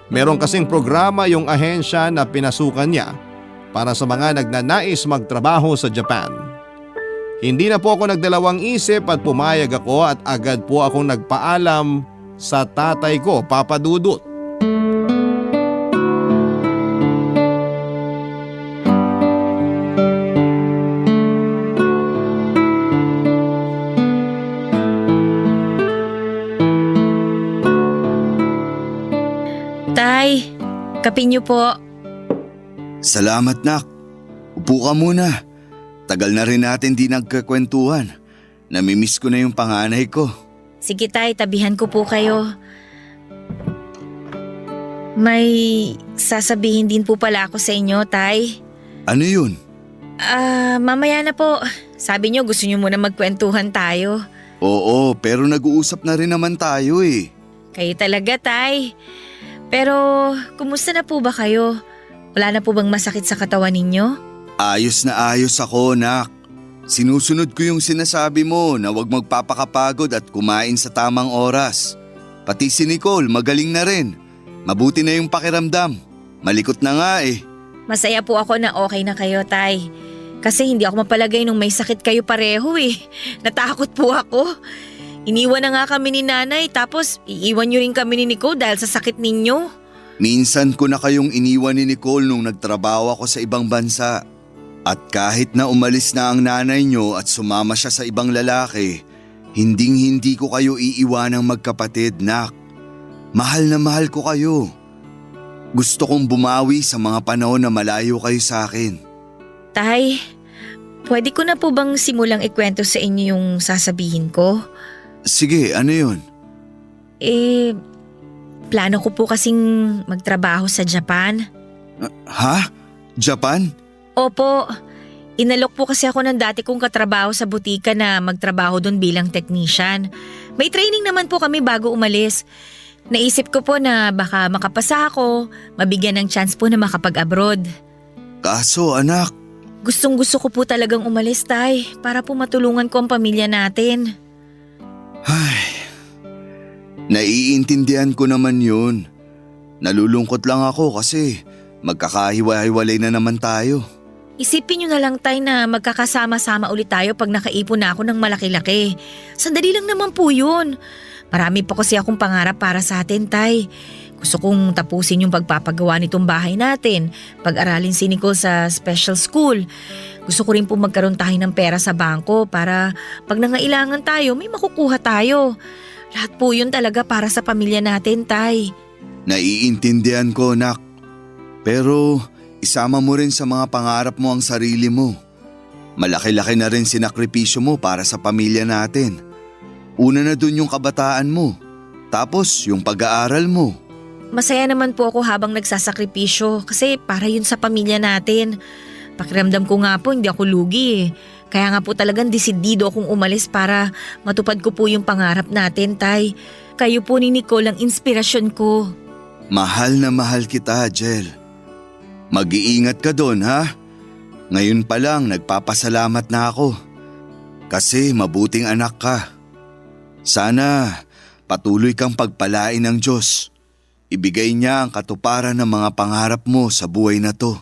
Meron kasing programa yung ahensya na pinasukan niya para sa mga nagnanais magtrabaho sa Japan. Hindi na po ako nagdalawang isip at pumayag ako at agad po akong nagpaalam sa tatay ko, Papa Dudut. Tay, kape niyo po. Salamat, nak. Upo ka muna. Tagal na rin natin di nagkakwentuhan. Namimiss ko na yung panganay ko. Sige tay, tabihan ko po kayo. May sasabihin din po pala ako sa inyo, tay. Ano yun? Mamaya na po. Sabi niyo gusto niyo muna magkwentuhan tayo. Oo, pero nag-uusap na rin naman tayo eh. Kayo talaga, tay. Pero, kumusta na po ba kayo? Wala na po bang masakit sa katawan ninyo? Ayos na ayos ako, nak. Sinusunod ko yung sinasabi mo na huwag magpapakapagod at kumain sa tamang oras. Pati si Nicole magaling na rin. Mabuti na yung pakiramdam. Malikot na nga eh. Masaya po ako na okay na kayo, tay. Kasi hindi ako mapalagay nung may sakit kayo pareho eh. Natakot po ako. Iniwan na nga kami ni nanay tapos iiwan niyo rin kami ni Nicole dahil sa sakit ninyo. Minsan ko na kayong iniwan ni Nicole nung nagtrabaho ako sa ibang bansa. At kahit na umalis na ang nanay nyo at sumama siya sa ibang lalaki, hinding-hindi ko kayo iiwanang magkapatid, nak. Mahal na mahal ko kayo. Gusto kong bumawi sa mga panahon na malayo kayo sa akin. Tay, pwede ko na po bang simulang ikwento sa inyo yung sasabihin ko? Sige, ano yun? Plano ko po kasing magtrabaho sa Japan. Ha? Japan? Opo, inalok po kasi ako ng dati kong katrabaho sa butika na magtrabaho doon bilang technician. May training naman po kami bago umalis. Naisip ko po na baka makapasa ako, mabigyan ng chance po na makapag-abroad. Kaso anak, Gustong-gusto ko po talagang umalis, Tay, para po matulungan ko ang pamilya natin. naiintindihan ko naman yun. Nalulungkot lang ako kasi magkakahiwa-hiwalay na naman tayo. Isipin nyo na lang, Tay, na magkakasama-sama ulit tayo pag nakaipon na ako ng malaki-laki. Sandali lang naman po yun. Marami pa kasi akong pangarap para sa atin, Tay. Gusto kong tapusin yung pagpapagawa nitong bahay natin, pag-aralin si Nicole sa special school. Gusto ko rin po magkaroon tayo ng pera sa bangko para pag nangailangan tayo, may makukuha tayo. Lahat po yun talaga para sa pamilya natin, Tay. Naiintindihan ko, anak. Pero isama mo rin sa mga pangarap mo ang sarili mo. Malaki-laki na rin sinakripisyo mo para sa pamilya natin. Una na dun yung kabataan mo, tapos yung pag-aaral mo. Masaya naman po ako habang nagsasakripisyo kasi para yun sa pamilya natin. Pakiramdam ko nga po hindi ako lugi eh. Kaya nga po talagang desidido akong umalis para matupad ko po yung pangarap natin, Tay. Kayo po ni Nicole ang inspirasyon ko. Mahal na mahal kita, Jel. Mag-iingat ka doon, ha? Ngayon pa lang nagpapasalamat na ako. Kasi mabuting anak ka. Sana patuloy kang pagpalain ng Diyos. Ibigay niya ang katuparan ng mga pangarap mo sa buhay na to.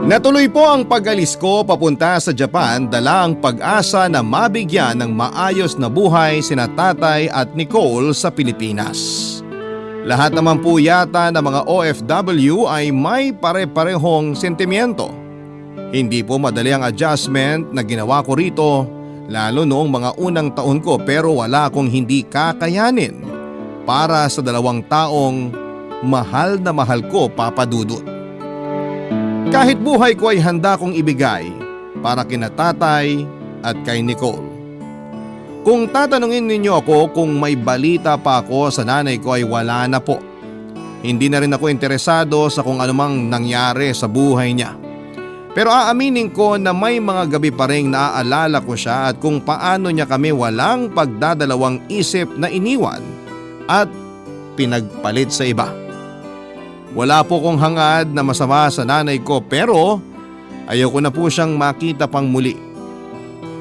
Natuloy po ang pag-alis ko papunta sa Japan, dala ang pag-asa na mabigyan ng maayos na buhay sina Tatay at Nicole sa Pilipinas. Lahat naman po yata ng mga OFW ay may pare-parehong sentimiento. Hindi po madali ang adjustment na ginawa ko rito, lalo noong mga unang taon ko, pero wala akong hindi kakayanin para sa 2 taong mahal na mahal ko, Papa Dudut. Kahit buhay ko ay handa kong ibigay para kina Tatay at kay Nicole. Kung tatanungin ninyo ako kung may balita pa ako sa nanay ko ay wala na po. Hindi na rin ako interesado sa kung anumang nangyari sa buhay niya. Pero aaminin ko na may mga gabi pa rin naaalala ko siya at kung paano niya kami walang pagdadalawang isip na iniwan at pinagpalit sa iba. Wala po kong hangad na masama sa nanay ko pero ayoko na po siyang makita pang muli.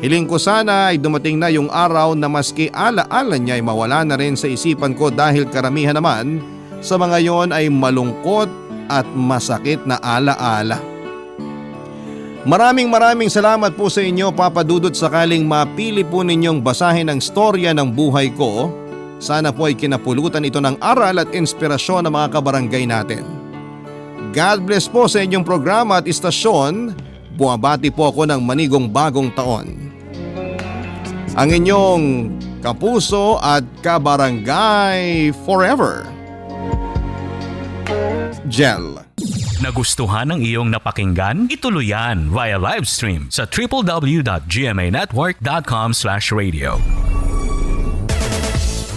Hiling ko sana ay dumating na yung araw na maski alaala niya ay mawala na rin sa isipan ko dahil karamihan naman sa mga yon ay malungkot at masakit na alaala. Maraming salamat po sa inyo, Papa Dudut, sakaling mapili po ninyong basahin ang storya ng buhay ko. Sana po ay kinapulutan ito ng aral at inspirasyon ng mga kabarangay natin. God bless po sa inyong programa at istasyon. Buwabati po ako ng manigong bagong taon. Ang inyong kapuso at kabarangay forever, Jel. Nagustuhan ng iyong napakinggan? Ituloy yan via live stream sa www.gmanetwork.com/radio.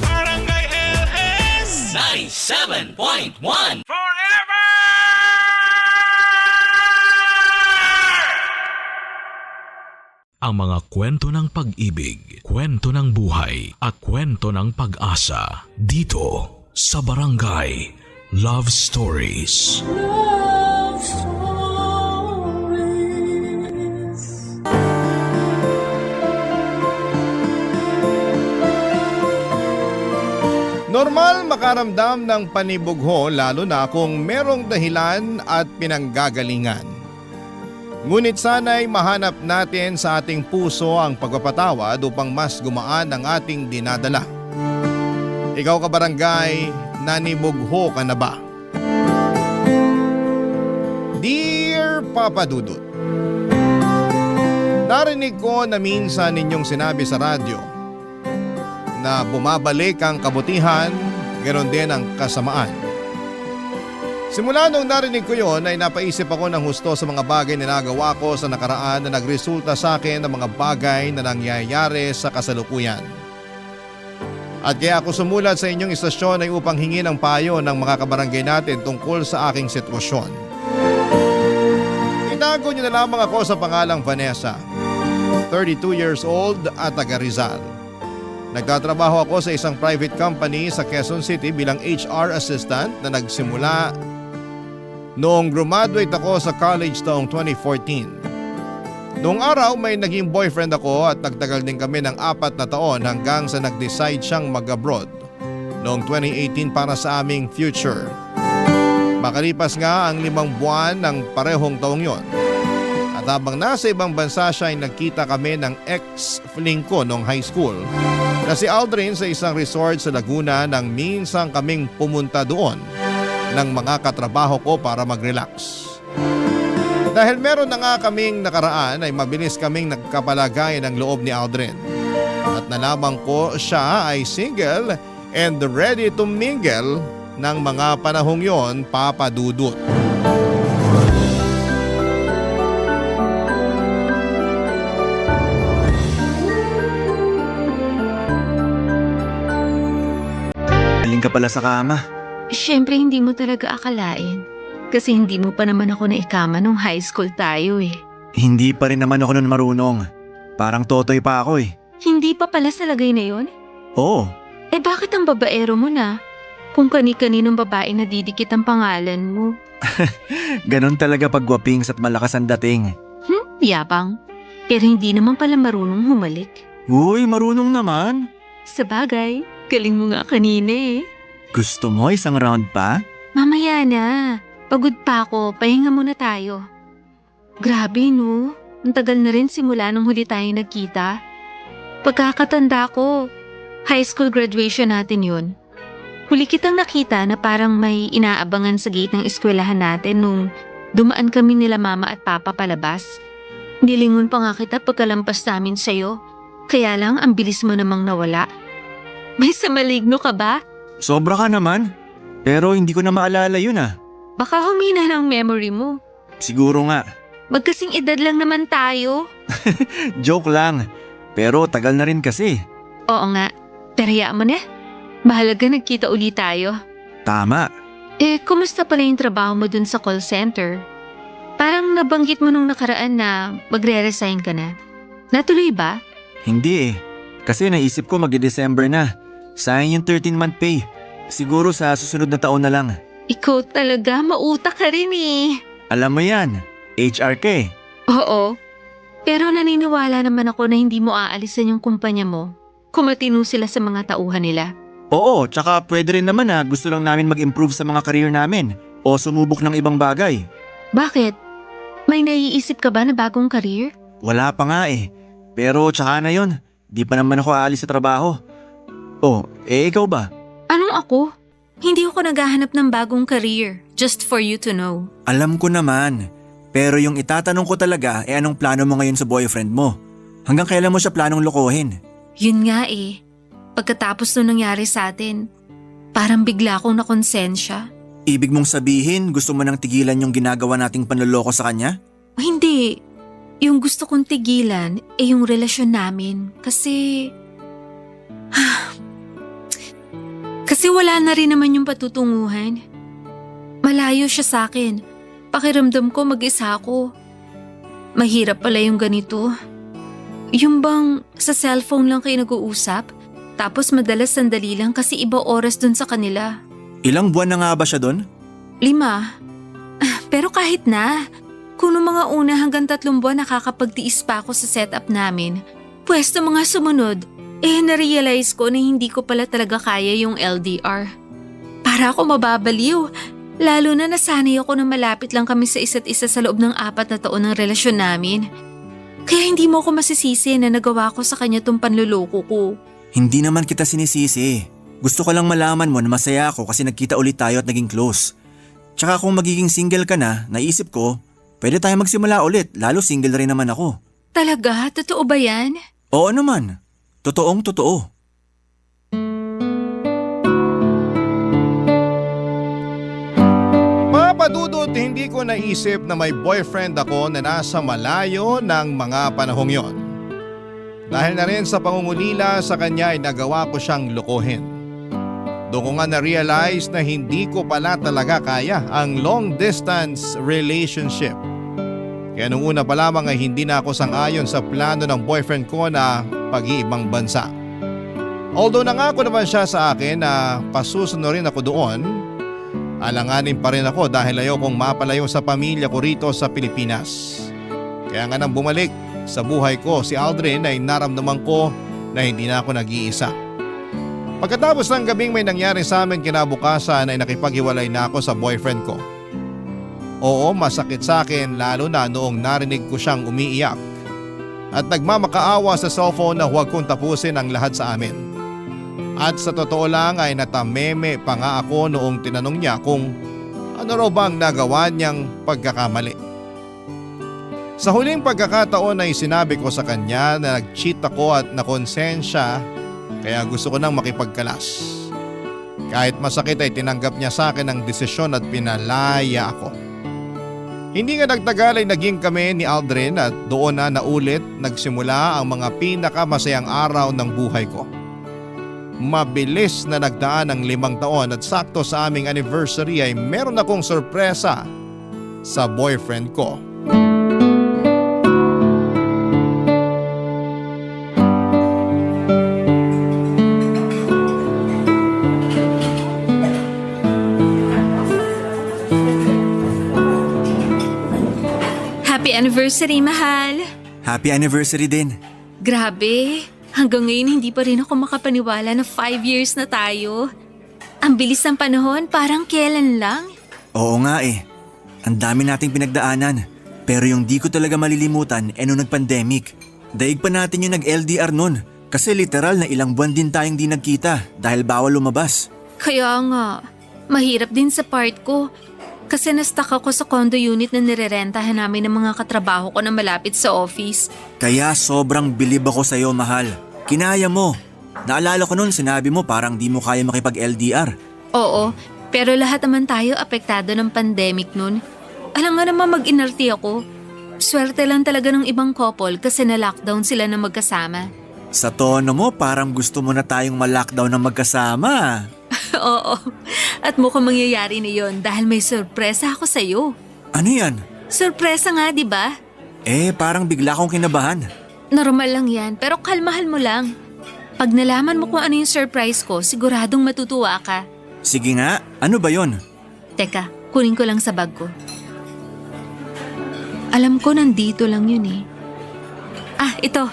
Barangay LS 97.1 Forever! Ang mga kwento ng pag-ibig, kwento ng buhay at kwento ng pag-asa dito sa Barangay Love Stories. Love Stories. Normal makaramdam ng panibugho lalo na kung merong dahilan at pinanggagalingan. Ngunit sana'y mahanap natin sa ating puso ang pagpapatawad upang mas gumaan ang ating dinadala. Ikaw kabarangay, nanibugho ka na ba? Dear Papa Dudut, narinig ko na minsan ninyong sinabi sa radyo na bumabalik ang kabutihan, ganoon din ang kasamaan. Simula nung narinig ko yon ay napaisip ako ng husto sa mga bagay na nagawa ko sa nakaraan na nagresulta sa akin ng mga bagay na nangyayari sa kasalukuyan. At kaya ako sumulat sa inyong istasyon ay upang hingi ng payo ng mga kabarangay natin tungkol sa aking sitwasyon. Itago niyo na lamang ako sa pangalang Vanessa, 32 years old at taga Rizal. Nagtatrabaho ako sa isang private company sa Quezon City bilang HR assistant na nagsimula noong graduate ako sa college taong 2014. Noong araw may naging boyfriend ako at nagtagal din kami ng 4 na taon hanggang sa nag-decide siyang mag-abroad noong 2018 para sa aming future. Makalipas nga ang 5 buwan ng parehong taong yon. At habang nasa ibang bansa siya ay nagkita kami ng ex-fling ko noong high school na si Aldrin sa isang resort sa Laguna nang minsan kaming pumunta doon ng mga katrabaho ko para mag-relax. Dahil meron na nga kaming nakaraan ay mabilis kaming nagkapalagay ng loob ni Aldrin. At nalaman ko siya ay single and ready to mingle ng mga panahong yon, Papa Dudut. Galing ka pala sa kama. Siyempre hindi mo talaga akalain. Kasi hindi mo pa naman ako naikama nung high school tayo eh. Hindi pa rin naman ako nun marunong. Parang totoy pa ako eh. Hindi pa pala sa lagay na yon? Oo, Eh bakit ang babaero mo na? Kung kani-kaninong babae na didikit ang pangalan mo. ganun talaga pag gwapings at malakas ang dating. Yabang. Pero hindi naman pala marunong humalik. Uy, marunong naman. Sabagay, galing mo nga kanina eh. Gusto mo isang round pa? Mamaya na. Pagod pa ako, pahinga muna tayo. Grabe no, ang tagal na rin simula nung huli tayo nagkita. Pagkakatanda ko, high school graduation natin yun. Huli kitang nakita na parang may inaabangan sa gate ng eskwelahan natin nung dumaan kami nila mama at papa palabas. Nilingon pa nga kita pagkalampas namin sa'yo. Kaya lang ang bilis mo namang nawala. May samaligno ka ba? Sobra ka naman. Pero hindi ko na maalala yun ah. Baka humina ng memory mo. Siguro nga. Magkasing edad lang naman tayo. Joke lang. Pero tagal na rin kasi. Oo nga, pero hayaan mo na. Mahalaga nagkita ulit tayo. Tama. Kumusta pala yung trabaho mo dun sa call center? Parang nabanggit mo nung nakaraan na magre-resign ka na. Natuloy ba? Hindi eh. Kasi naisip ko magde-December na. Sayang yung 13-month pay. Siguro sa susunod na taon na lang. Ikaw talaga, mautak ka rin eh. Alam mo yan, HR ka eh. Oo. Pero naniniwala naman ako na hindi mo aalisan yung kumpanya mo kung matino sila sa mga tauhan nila. Oo, tsaka pwede rin naman na gusto lang namin mag-improve sa mga career namin o sumubok ng ibang bagay. Bakit? May naiisip ka ba na bagong career? Wala pa nga eh. Pero tsaka na yun, di pa naman ako aalis sa trabaho. Oh, ikaw ba? Anong ako? Hindi ako naghahanap ng bagong career, just for you to know. Alam ko naman. Pero yung itatanong ko talaga anong plano mo ngayon sa boyfriend mo? Hanggang kailan mo siya planong lokohin? Yun nga eh. Pagkatapos nung nangyari sa atin, parang bigla akong nakonsensya. Ibig mong sabihin gusto mo nang tigilan yung ginagawa nating panloloko sa kanya? Hindi. Yung gusto kong tigilan yung relasyon namin kasi... Kasi wala na rin naman yung patutunguhan. Malayo siya sa akin. Pakiramdam ko mag-isa ako. Mahirap pala yung ganito. Yung bang sa cellphone lang kayo nag-uusap, tapos madalas sandali lang kasi iba oras dun sa kanila. Ilang buwan na nga ba siya doon? 5. Pero kahit na, kung noong mga una hanggang 3 buwan nakakapagtiis pa ako sa setup namin, pwesto mga sumunod, na-realize ko na hindi ko pala talaga kaya yung LDR. Para ako mababaliw, lalo na nasanay ako na malapit lang kami sa isa't isa sa loob ng 4 na taon ng relasyon namin. Kaya hindi mo ako masisisi na nagawa ko sa kanya tong panluloko ko. Hindi naman kita sinisisi. Gusto ko lang malaman mo na masaya ako kasi nagkita ulit tayo at naging close. Tsaka kung magiging single ka na, naisip ko, pwede tayo magsimula ulit, lalo single rin naman ako. Talaga? Totoo ba yan? Oo naman. Totoong totoo. Papa Dudut, hindi ko naisip na may boyfriend ako na nasa malayo ng mga panahong yon. Dahil na rin sa pangungulila sa kanya ay nagawa ko siyang lokohin. Doon ko nga na-realize na hindi ko pala talaga kaya ang long distance relationship. Kaya nung una pa lamang ay hindi na ako sang-ayon sa plano ng boyfriend ko na pag-iibang bansa. Although nangako naman siya sa akin na pasusunurin ako doon, Alanganin pa rin ako dahil ayokong mapalayo sa pamilya ko rito sa Pilipinas. Kaya nga nang bumalik sa buhay ko si Aldrin ay naramdaman ko na hindi na ako nag-iisa. Pagkatapos ng gabing may nangyari sa amin kinabukasan ay nakipaghiwalay na ako sa boyfriend ko. Oo, masakit sa akin lalo na noong narinig ko siyang umiiyak at nagmamakaawa sa cellphone na huwag kong tapusin ang lahat sa amin. At sa totoo lang ay natameme pa nga ako noong tinanong niya kung ano raw bang nagawa niyang pagkakamali. Sa huling pagkakataon ay sinabi ko sa kanya na nag-cheat ako at nakonsensya kaya gusto ko nang makipagkalas. Kahit masakit ay tinanggap niya sa akin ang desisyon at pinalaya ako. Hindi nga nagtagal ay naging kami ni Aldrin at doon na naulit nagsimula ang mga pinakamasayang araw ng buhay ko. Mabilis na nagdaan ang 5 taon at sakto sa aming anniversary ay meron akong sorpresa sa boyfriend ko. Happy anniversary, mahal! Happy anniversary din. Grabe, hanggang ngayon hindi pa rin ako makapaniwala na 5 years na tayo. Ang bilis ng panahon, parang kailan lang. Oo nga eh. Ang dami nating pinagdaanan. Pero yung di ko talaga malilimutan nung nag-pandemic. Daig pa natin yung nag-LDR nun. Kasi literal na ilang buwan din tayong di nagkita dahil bawal lumabas. Kaya nga, mahirap din sa part ko. Kasi na-stuck ako sa condo unit na nirerentahan namin ng mga katrabaho ko na malapit sa office. Kaya sobrang bilib ako sa'yo, mahal. Kinaya mo. Naalala ko nun sinabi mo parang di mo kaya makipag-LDR. Oo, pero lahat naman tayo apektado ng pandemic nun. Alam nga naman mag-inarti ako. Swerte lang talaga ng ibang couple kasi na-lockdown sila na magkasama. Sa tono mo parang gusto mo na tayong ma-lockdown na magkasama. Oo, at mukhang mangyayari na yon dahil may sorpresa ako sa'yo. Ano yan? Sorpresa nga, di ba? Parang bigla akong kinabahan. Normal lang yan, pero kalmahan mo lang. Pag nalaman mo kung ano yung surprise ko, siguradong matutuwa ka. Sige nga, ano ba yon? Teka, kunin ko lang sa bag ko. Alam ko nandito lang yun eh. Ah, ito.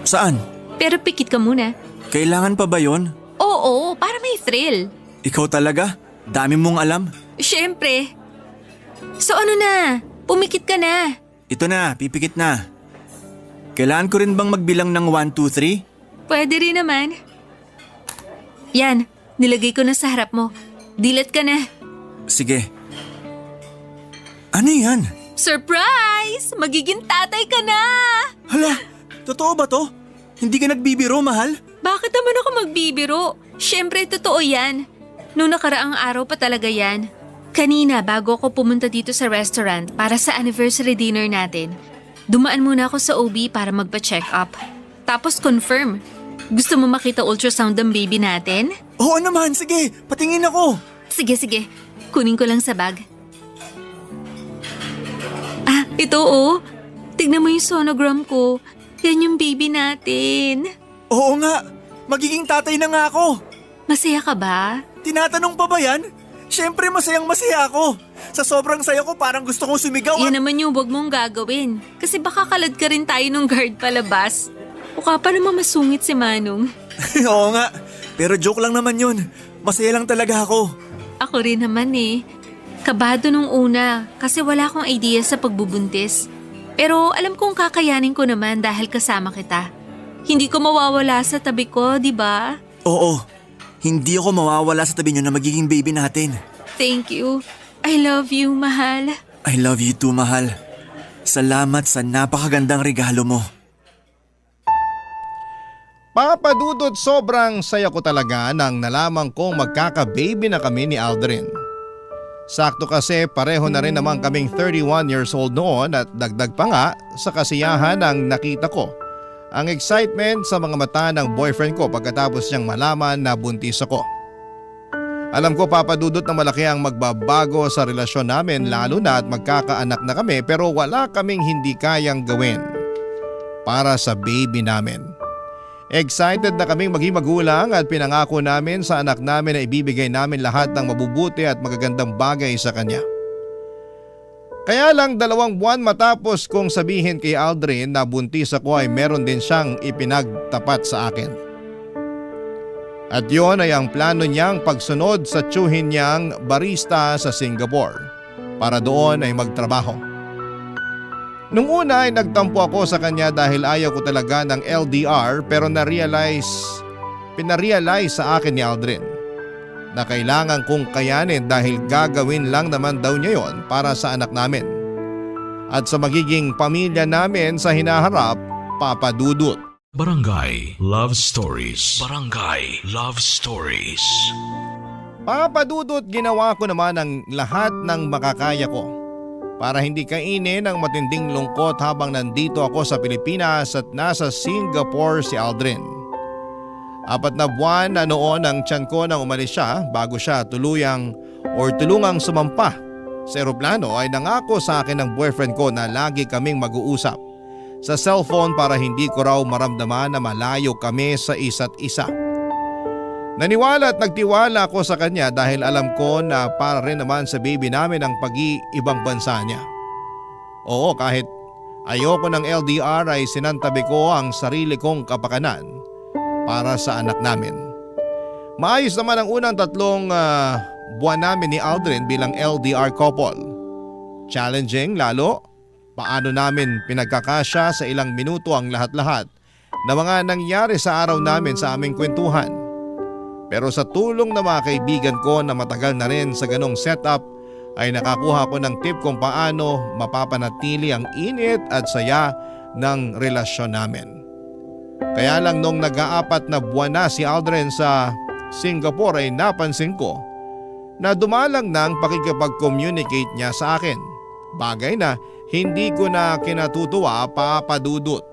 Saan? Pero pikit ka muna. Kailangan pa ba yon? Oo, para may thrill. Ikaw talaga? Dami mong alam? Siyempre. So ano na? Pumikit ka na. Ito na, pipikit na. Kailangan ko rin bang magbilang ng 1, 2, 3? Pwede rin naman. Yan, nilagay ko na sa harap mo. Dilat ka na. Sige. Ano yan? Surprise! Magiging tatay ka na! Hala, totoo ba to? Hindi ka nagbibiro, mahal? Bakit naman ako magbibiro? Siyempre, totoo yan. Noong nakaraang araw pa talaga yan. Kanina, bago ako pumunta dito sa restaurant para sa anniversary dinner natin, dumaan muna ako sa OB para magpa-check up. Tapos confirm. Gusto mo makita ultrasound ng baby natin? Oo naman, sige, patingin ako. Sige. Kunin ko lang sa bag. Ah, ito oh. Tignan mo yung sonogram ko. Yan yung baby natin. Oo nga, magiging tatay na nga ako. Masaya ka ba? Tinatanong pa ba yan? Siyempre masayang masaya ako. Sa sobrang saya ko parang gusto kong sumigaw. Yan naman yung wag mong gagawin. Kasi baka kalad ka rin tayo ng guard palabas. Mukha pa naman masungit si Manong. Oo nga, pero joke lang naman yun. Masaya lang talaga ako. Ako rin naman eh. Kabado nung una kasi wala akong idea sa pagbubuntis. Pero alam kong kakayanin ko naman dahil kasama kita. Hindi ko mawawala sa tabi ko, di ba? Oo, hindi ako mawawala sa tabi niyo na magiging baby natin. Thank you. I love you, mahal. I love you too, mahal. Salamat sa napakagandang regalo mo. Papadudod, sobrang saya ko talaga nang nalaman kong magkaka-baby na kami ni Aldrin. Sakto kasi pareho na rin naman kaming 31 years old noon at dagdag pa nga sa kasiyahan ang nakita ko. Ang excitement sa mga mata ng boyfriend ko pagkatapos niyang malaman na buntis ako. Alam ko papadudot na malaki ang magbabago sa relasyon namin lalo na at magkakaanak na kami pero wala kaming hindi kayang gawin para sa baby namin. Excited na kaming maging magulang at pinangako namin sa anak namin na ibibigay namin lahat ng mabubuti at magagandang bagay sa kanya. Kaya lang 2 buwan matapos kong sabihin kay Aldrin na buntis ako ay meron din siyang ipinagtapat sa akin. At yon ay ang plano niyang pagsunod sa tiyuhin niyang barista sa Singapore para doon ay magtrabaho. Nung una ay nagtampo ako sa kanya dahil ayaw ko talaga ng LDR pero pinarealize sa akin ni Aldrin na kailangan kong kayanin dahil gagawin lang naman daw niya yon para sa anak namin at sa magiging pamilya namin sa hinaharap, Papa Dudut. Barangay Love Stories. Barangay Love Stories. Papa Dudut, ginawa ko naman ang lahat ng makakaya ko para hindi kainin ang matinding lungkot habang nandito ako sa Pilipinas at nasa Singapore si Aldrin. 4 na buwan na noon ang tiyan ko nang umalis siya bago siya tulungang sumampa sa eroplano ay nangako sa akin ng boyfriend ko na lagi kaming mag-uusap sa cellphone para hindi ko raw maramdaman na malayo kami sa isa't isa. Naniwala at nagtiwala ako sa kanya dahil alam ko na para rin naman sa baby namin ang pag-iibang bansa niya. Oo, kahit ayoko ng LDR ay sinantabi ko ang sarili kong kapakanan para sa anak namin. Maayos naman ang unang 3 buwan namin ni Aldrin bilang LDR couple. Challenging lalo, paano namin pinagkakasya sa ilang minuto ang lahat-lahat na mga nangyari sa araw namin sa aming kwentuhan. Pero sa tulong ng mga kaibigan ko na matagal na rin sa ganong setup ay nakakuha ko ng tip kung paano mapapanatili ang init at saya ng relasyon namin. Kaya lang nung nag-4 na buwan na si Aldrin sa Singapore ay napansin ko na dumalang na ang pakikipag-communicate niya sa akin. Bagay na hindi ko na kinatutuwa, Papa Dudut.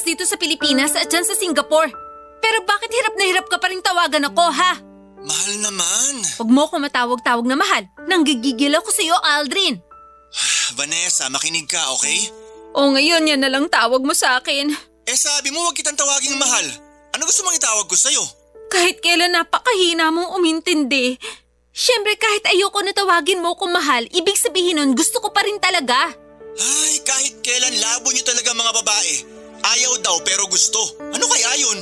Dito sa Pilipinas at dyan sa Singapore. Pero bakit hirap na hirap ka pa rin tawagan ako, ha? Mahal naman. Huwag mo ko matawag-tawag na mahal. Nanggigigil ako sa'yo, Aldrin. Vanessa, makinig ka, okay? O ngayon yan na lang tawag mo sa akin. Sabi mo wag kitang tawaging mahal. Ano gusto mong itawag ko sa'yo? Kahit kailan napakahina mong umintindi. Siyempre kahit ayoko na tawagin mo kung mahal, ibig sabihin nun gusto ko pa rin talaga. Ay, kahit kailan labo niyo talaga mga babae. Ayaw daw pero gusto. Ano kaya yun?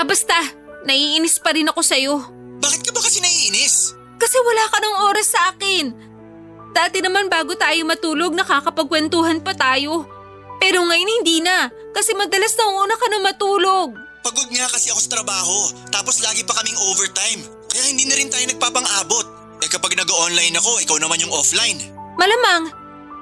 Basta, naiinis pa rin ako sa'yo. Bakit ka ba kasi naiinis? Kasi wala ka ng oras sa akin. Dati naman bago tayo matulog nakakapagkwentuhan pa tayo. Pero ngayon hindi na, kasi madalas nauna ka na matulog. Pagod nga kasi ako sa trabaho, tapos lagi pa kaming overtime. Kaya hindi na rin tayo nagpapang-abot. Kapag nag-online ako, ikaw naman yung offline. Malamang,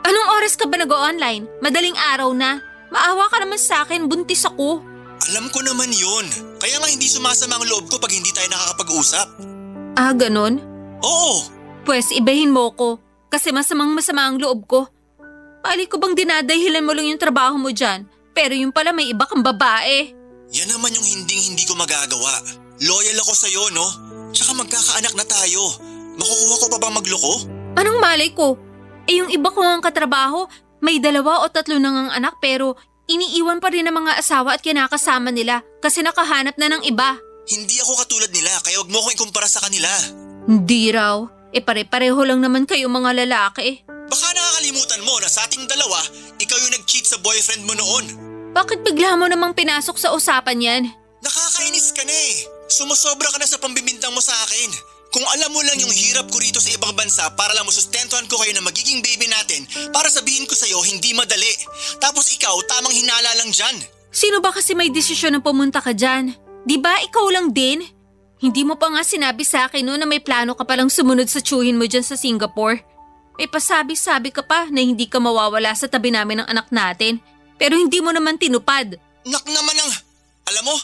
anong oras ka ba nag-online? Madaling araw na. Maawa ka naman sa akin, buntis ako. Alam ko naman yun. Kaya nga hindi sumasama ang loob ko pag hindi tayo nakakapag-usap. Ganon? Oo. Pwes ibahin mo ko, kasi masama ang loob ko. Pali ko bang dinadahilan mo lang yung trabaho mo dyan, pero yung pala may iba kang babae. Yan naman yung hindi ko magagawa. Loyal ako sa'yo, no? Tsaka magkakaanak na tayo. Makukuha ko pa bang magloko? Anong malay ko? Yung iba ko ang katrabaho, may 2 o 3 na ngang anak pero iniiwan pa rin ng mga asawa at kinakasama nila kasi nakahanap na ng iba. Hindi ako katulad nila kaya wag mo ko ikumpara sa kanila. Hindi raw. Pare-pareho lang naman kayo mga lalaki. Baka nakakalimutan mo na sa ating 2, ikaw yung nag-cheat sa boyfriend mo noon. Bakit bigla mo namang pinasok sa usapan yan? Nakakainis ka na eh. Sumusobra ka na sa pambibintang mo sa akin. Kung alam mo lang yung hirap ko rito sa ibang bansa para lang masustentuhan ko kayo na magiging baby natin, para sabihin ko sa'yo hindi madali. Tapos ikaw tamang hinala lang dyan. Sino ba kasi may desisyon na pumunta ka dyan? Di ba ikaw lang din? Hindi mo pa nga sinabi sa akin no na may plano ka palang sumunod sa tsuhin mo dyan sa Singapore. May pasabi-sabi ka pa na hindi ka mawawala sa tabi namin ng anak natin. Pero hindi mo naman tinupad. Nak naman ang... Alam mo,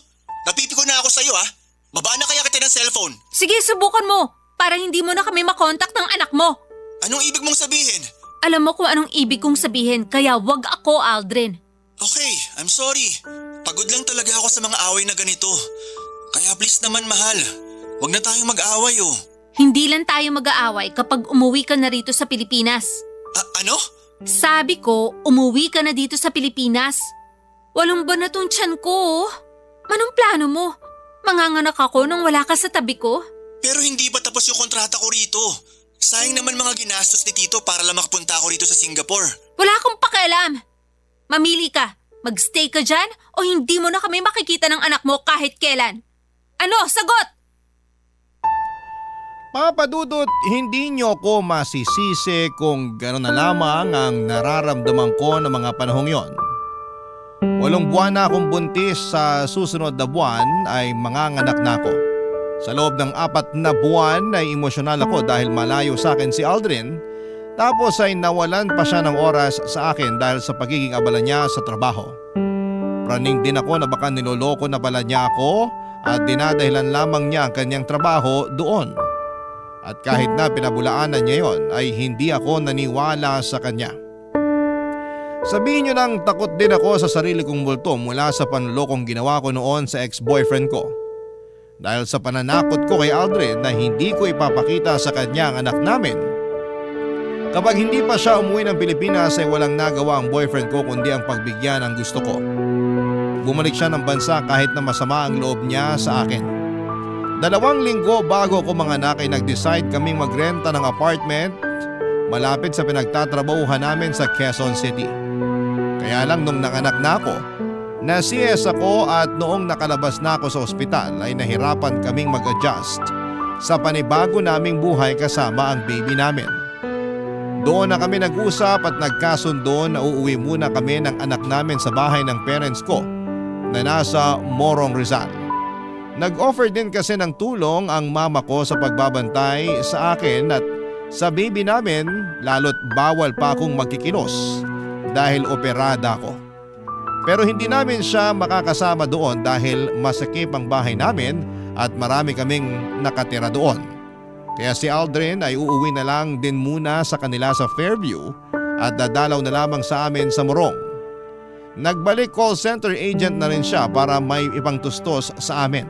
napipiko na ako sa'yo ha. Babaan na kaya kita ng cellphone. Sige, subukan mo. Para hindi mo na kami makontak ng anak mo. Anong ibig mong sabihin? Alam mo kung anong ibig kong sabihin, kaya wag ako, Aldrin. Okay, I'm sorry. Pagod lang talaga ako sa mga away na ganito. Kaya please naman mahal, wag na tayong mag-away oh. Hindi lang tayo mag-aaway kapag umuwi ka na rito sa Pilipinas. Ano? Sabi ko, umuwi ka na dito sa Pilipinas. Walong buwan na tong tiyan ko. Anong plano mo? Manganganak ako nung wala ka sa tabi ko? Pero hindi ba tapos yung kontrata ko rito? Sayang naman mga ginastos ni Tito para lang makapunta ako rito sa Singapore. Wala akong pakialam. Mamili ka. Magstay ka dyan o hindi mo na kami makikita ng anak mo kahit kailan. Ano? Sagot! Papa Dudut, hindi nyo ko masisisi kung gano'n na lamang ang nararamdaman ko ng mga panahong yon. 8 buwan na akong buntis, sa susunod na buwan ay manganganak na ako. Sa loob ng 4 na buwan ay emosyonal ako dahil malayo sa akin si Aldrin, tapos ay nawalan pa siya ng oras sa akin dahil sa pagiging abala niya sa trabaho. Praning din ako na baka niloloko na pala niya ako at dinadahilan lamang niya ang kanyang trabaho doon. At kahit na pinabulaanan niya yon ay hindi ako naniwala sa kanya. Sabihin niyo nang takot din ako sa sarili kong multo mula sa panlolokong ginawa ko noon sa ex-boyfriend ko. Dahil sa pananakot ko kay Aldrin na hindi ko ipapakita sa kanya ang anak namin. Kapag hindi pa siya umuwi ng Pilipinas ay walang nagawa ang boyfriend ko kundi ang pagbigyan ng gusto ko. Bumalik siya ng bansa kahit na masama ang loob niya sa akin. 2 linggo bago ko manganak ay nag-decide kaming magrenta ng apartment malapit sa pinagtatrabahuhan namin sa Quezon City. Kaya lang nung nanganak na ako, na-CS ako at noong nakalabas na ako sa ospital ay nahirapan kaming mag-adjust sa panibago naming buhay kasama ang baby namin. Doon na kami nag-usap at nagkasundo na uuwi muna kami ng anak namin sa bahay ng parents ko na nasa Morong Rizal. Nag-offer din kasi ng tulong ang mama ko sa pagbabantay sa akin at sa baby namin, lalo't bawal pa akong magkikilos dahil operada ako. Pero hindi namin siya makakasama doon dahil masakip ang bahay namin at marami kaming nakatira doon. Kaya si Aldrin ay uuwi na lang din muna sa kanila sa Fairview at dadalaw na lamang sa amin sa Morong. Nagbalik call center agent na rin siya para may ibang tustos sa amin.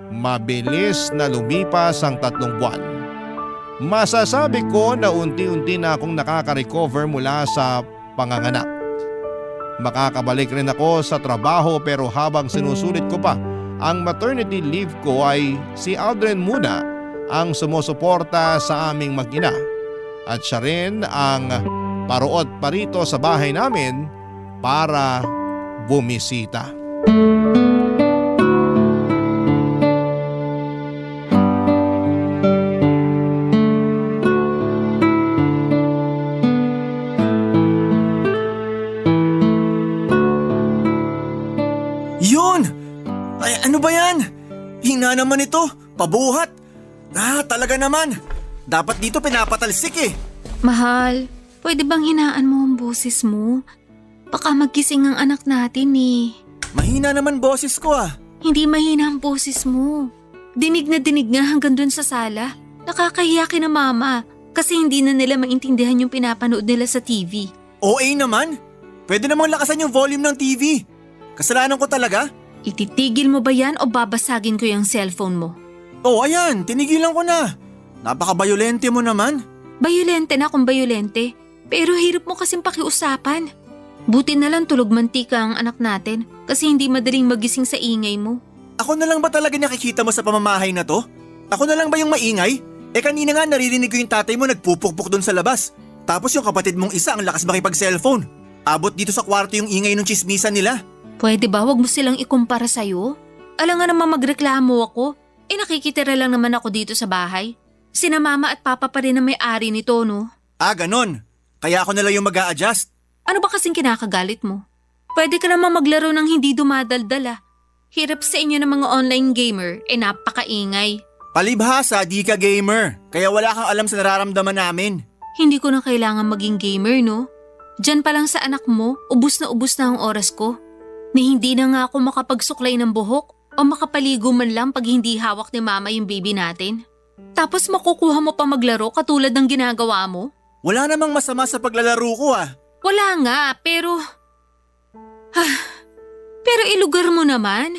Mabilis na lumipas ang 3 buwan. Masasabi ko na unti-unti na akong nakaka-recover mula sa panganganak. Makakabalik rin ako sa trabaho pero habang sinusulit ko pa ang maternity leave ko ay si Aldrin muna ang sumusuporta sa aming mag-ina. At siya rin ang paruot pa rito sa bahay namin para bumisita. Yun! Ay, ano ba yan? Hina naman ito, pabuhat. Talaga naman. Dapat dito pinapatalsik eh. Mahal, pwede bang hinaan mo ang boses mo? Baka magising ang anak natin eh. Mahina naman boses ko ah. Hindi mahina ang boses mo. Dinig na dinig nga hanggang dun sa sala. Nakakahiya kina mama kasi hindi na nila maintindihan yung pinapanood nila sa TV. OA naman. Pwede namang lakasan yung volume ng TV. Kasalanan ko talaga? Ititigil mo ba yan o babasagin ko yung cellphone mo? Oh, ayan, tinigilan ko na. Napaka-bayolente mo naman. Bayolente na kung bayolente, pero hirap mo kasing pakiusapan. Buti na lang tulog mantika ang anak natin kasi hindi madaling magising sa ingay mo. Ako na lang ba talaga nakikita mo sa pamamahay na to? Ako na lang ba yung maingay? Kanina nga naririnig ko yung tatay mo nagpupukpuk doon sa labas. Tapos yung kapatid mong isa ang lakas makipag-cellphone. Abot dito sa kwarto yung ingay ng chismisan nila. Pwede ba wag mo silang ikumpara sa'yo? Alam nga naman magreklamo ako. Nakikitira lang naman ako dito sa bahay. Sina mama at papa pa rin ang may-ari nito, no? Ganon. Kaya ako na lang yung mag-a-adjust. Ano ba kasing kinakagalit mo? Pwede ka naman maglaro ng hindi dumadaldala. Hirap sa inyo ng mga online gamer, napakaingay. Palibhasa, di ka gamer. Kaya wala kang alam sa nararamdaman namin. Hindi ko na kailangan maging gamer, no? Diyan pa lang sa anak mo, ubus na ang oras ko. Ni hindi na nga ako makapagsuklay ng buhok o makapaligo man lang pag hindi hawak ni mama yung baby natin. Tapos makukuha mo pa maglaro katulad ng ginagawa mo? Wala namang masama sa paglalaro ko ah. Wala nga, pero... pero ilugar mo naman.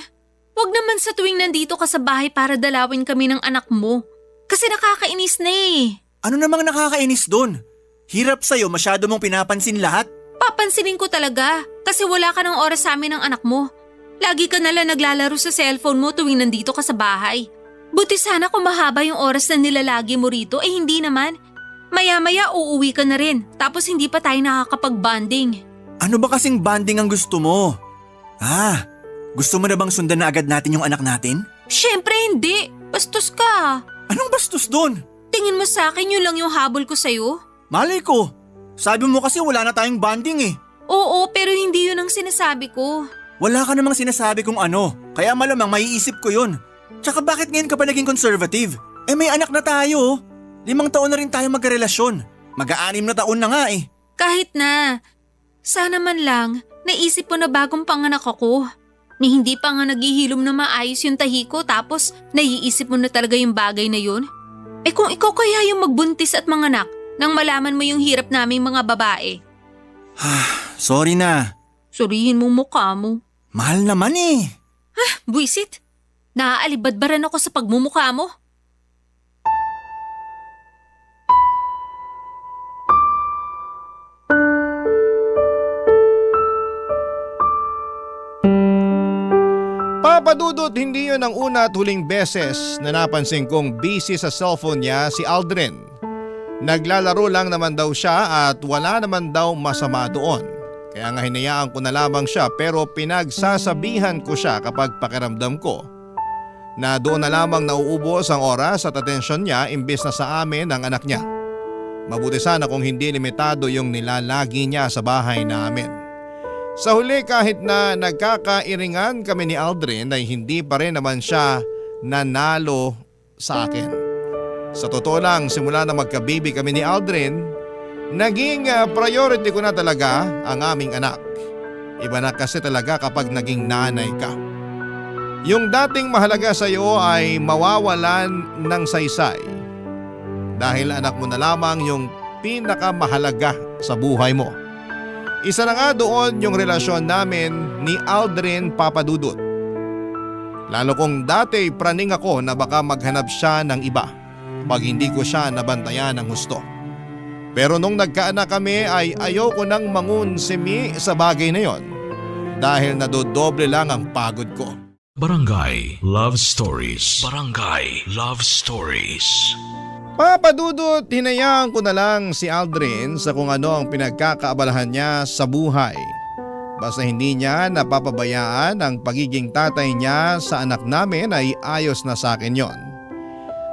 Huwag naman sa tuwing nandito ka sa bahay para dalawin kami ng anak mo. Kasi nakakainis na eh. Ano namang nakakainis doon? Hirap sa'yo, masyado mong pinapansin lahat. Papansinin ko talaga kasi wala ka ng oras sa amin ng anak mo. Lagi ka nalang naglalaro sa cellphone mo tuwing nandito ka sa bahay. Buti sana kung mahaba yung oras na nilalagi mo rito, eh hindi naman. Maya-maya uuwi ka na rin, tapos hindi pa tayo nakakapag-bonding. Ano ba kasing bonding ang gusto mo? Gusto mo na bang sundan na agad natin yung anak natin? Siyempre hindi, bastos ka. Anong bastos doon? Tingin mo sa akin yun lang yung habol ko sa'yo? Malay ko. Sabi mo kasi wala na tayong bonding eh. Oo, pero hindi yun ang sinasabi ko. Wala ka namang sinasabi kung ano, kaya malamang maiisip ko yun. Tsaka bakit ngayon ka pa naging conservative? Eh may anak na tayo. 5 taon na rin tayo magkarelasyon. Mag-6 na taon na nga eh. Kahit na. Sana man lang, naisip mo na bagong panganak ako. Ni hindi pa nga naghihilom na maayos yung tahi ko tapos naiisip mo na talaga yung bagay na yun? Eh kung ikaw kaya yung magbuntis at manganak nang malaman mo yung hirap naming mga babae. Sorry na. Surihin mo mukha mo. Mahal naman eh. Buisit, naaalibadbaran ako sa pagmumukha mo. Papadudot, hindi yun ang una at huling beses na napansin kong busy sa cellphone niya si Aldrin. Naglalaro lang naman daw siya at wala naman daw masama doon. Kaya nga hinayaan ko na lamang siya pero pinagsasabihan ko siya kapag pakiramdam ko na doon na lamang nauubos ang oras at atensyon niya imbes na sa amin ang anak niya. Mabuti sana kung hindi limitado yung nilalagi niya sa bahay namin. Sa huli kahit na nagkakairingan kami ni Aldrin ay hindi pa rin naman siya nanalo sa akin. Sa totoo lang, simula na magkabibi kami ni Aldrin, naging priority ko na talaga ang aming anak. Iba na kasi talaga kapag naging nanay ka. Yung dating mahalaga sa iyo ay mawawalan ng saysay. Dahil anak mo na lamang yung pinakamahalaga sa buhay mo. Isa na nga doon yung relasyon namin ni Aldrin Papadudut. Lalo kong dati praning ako na baka maghanap siya ng iba pag hindi ko siya nabantayan ng husto. Pero nung nagkaanak kami ay ayoko nang mangunsimi sa bagay na yon dahil nadodoble lang ang pagod ko. Barangay Love Stories. Barangay Love Stories. Papadudot, hinayaan ko na lang si Aldrin sa kung ano ang pinagkakaabalahan niya sa buhay. Basta hindi niya napapabayaan ang pagiging tatay niya sa anak namin ay ayos na sa akin yon.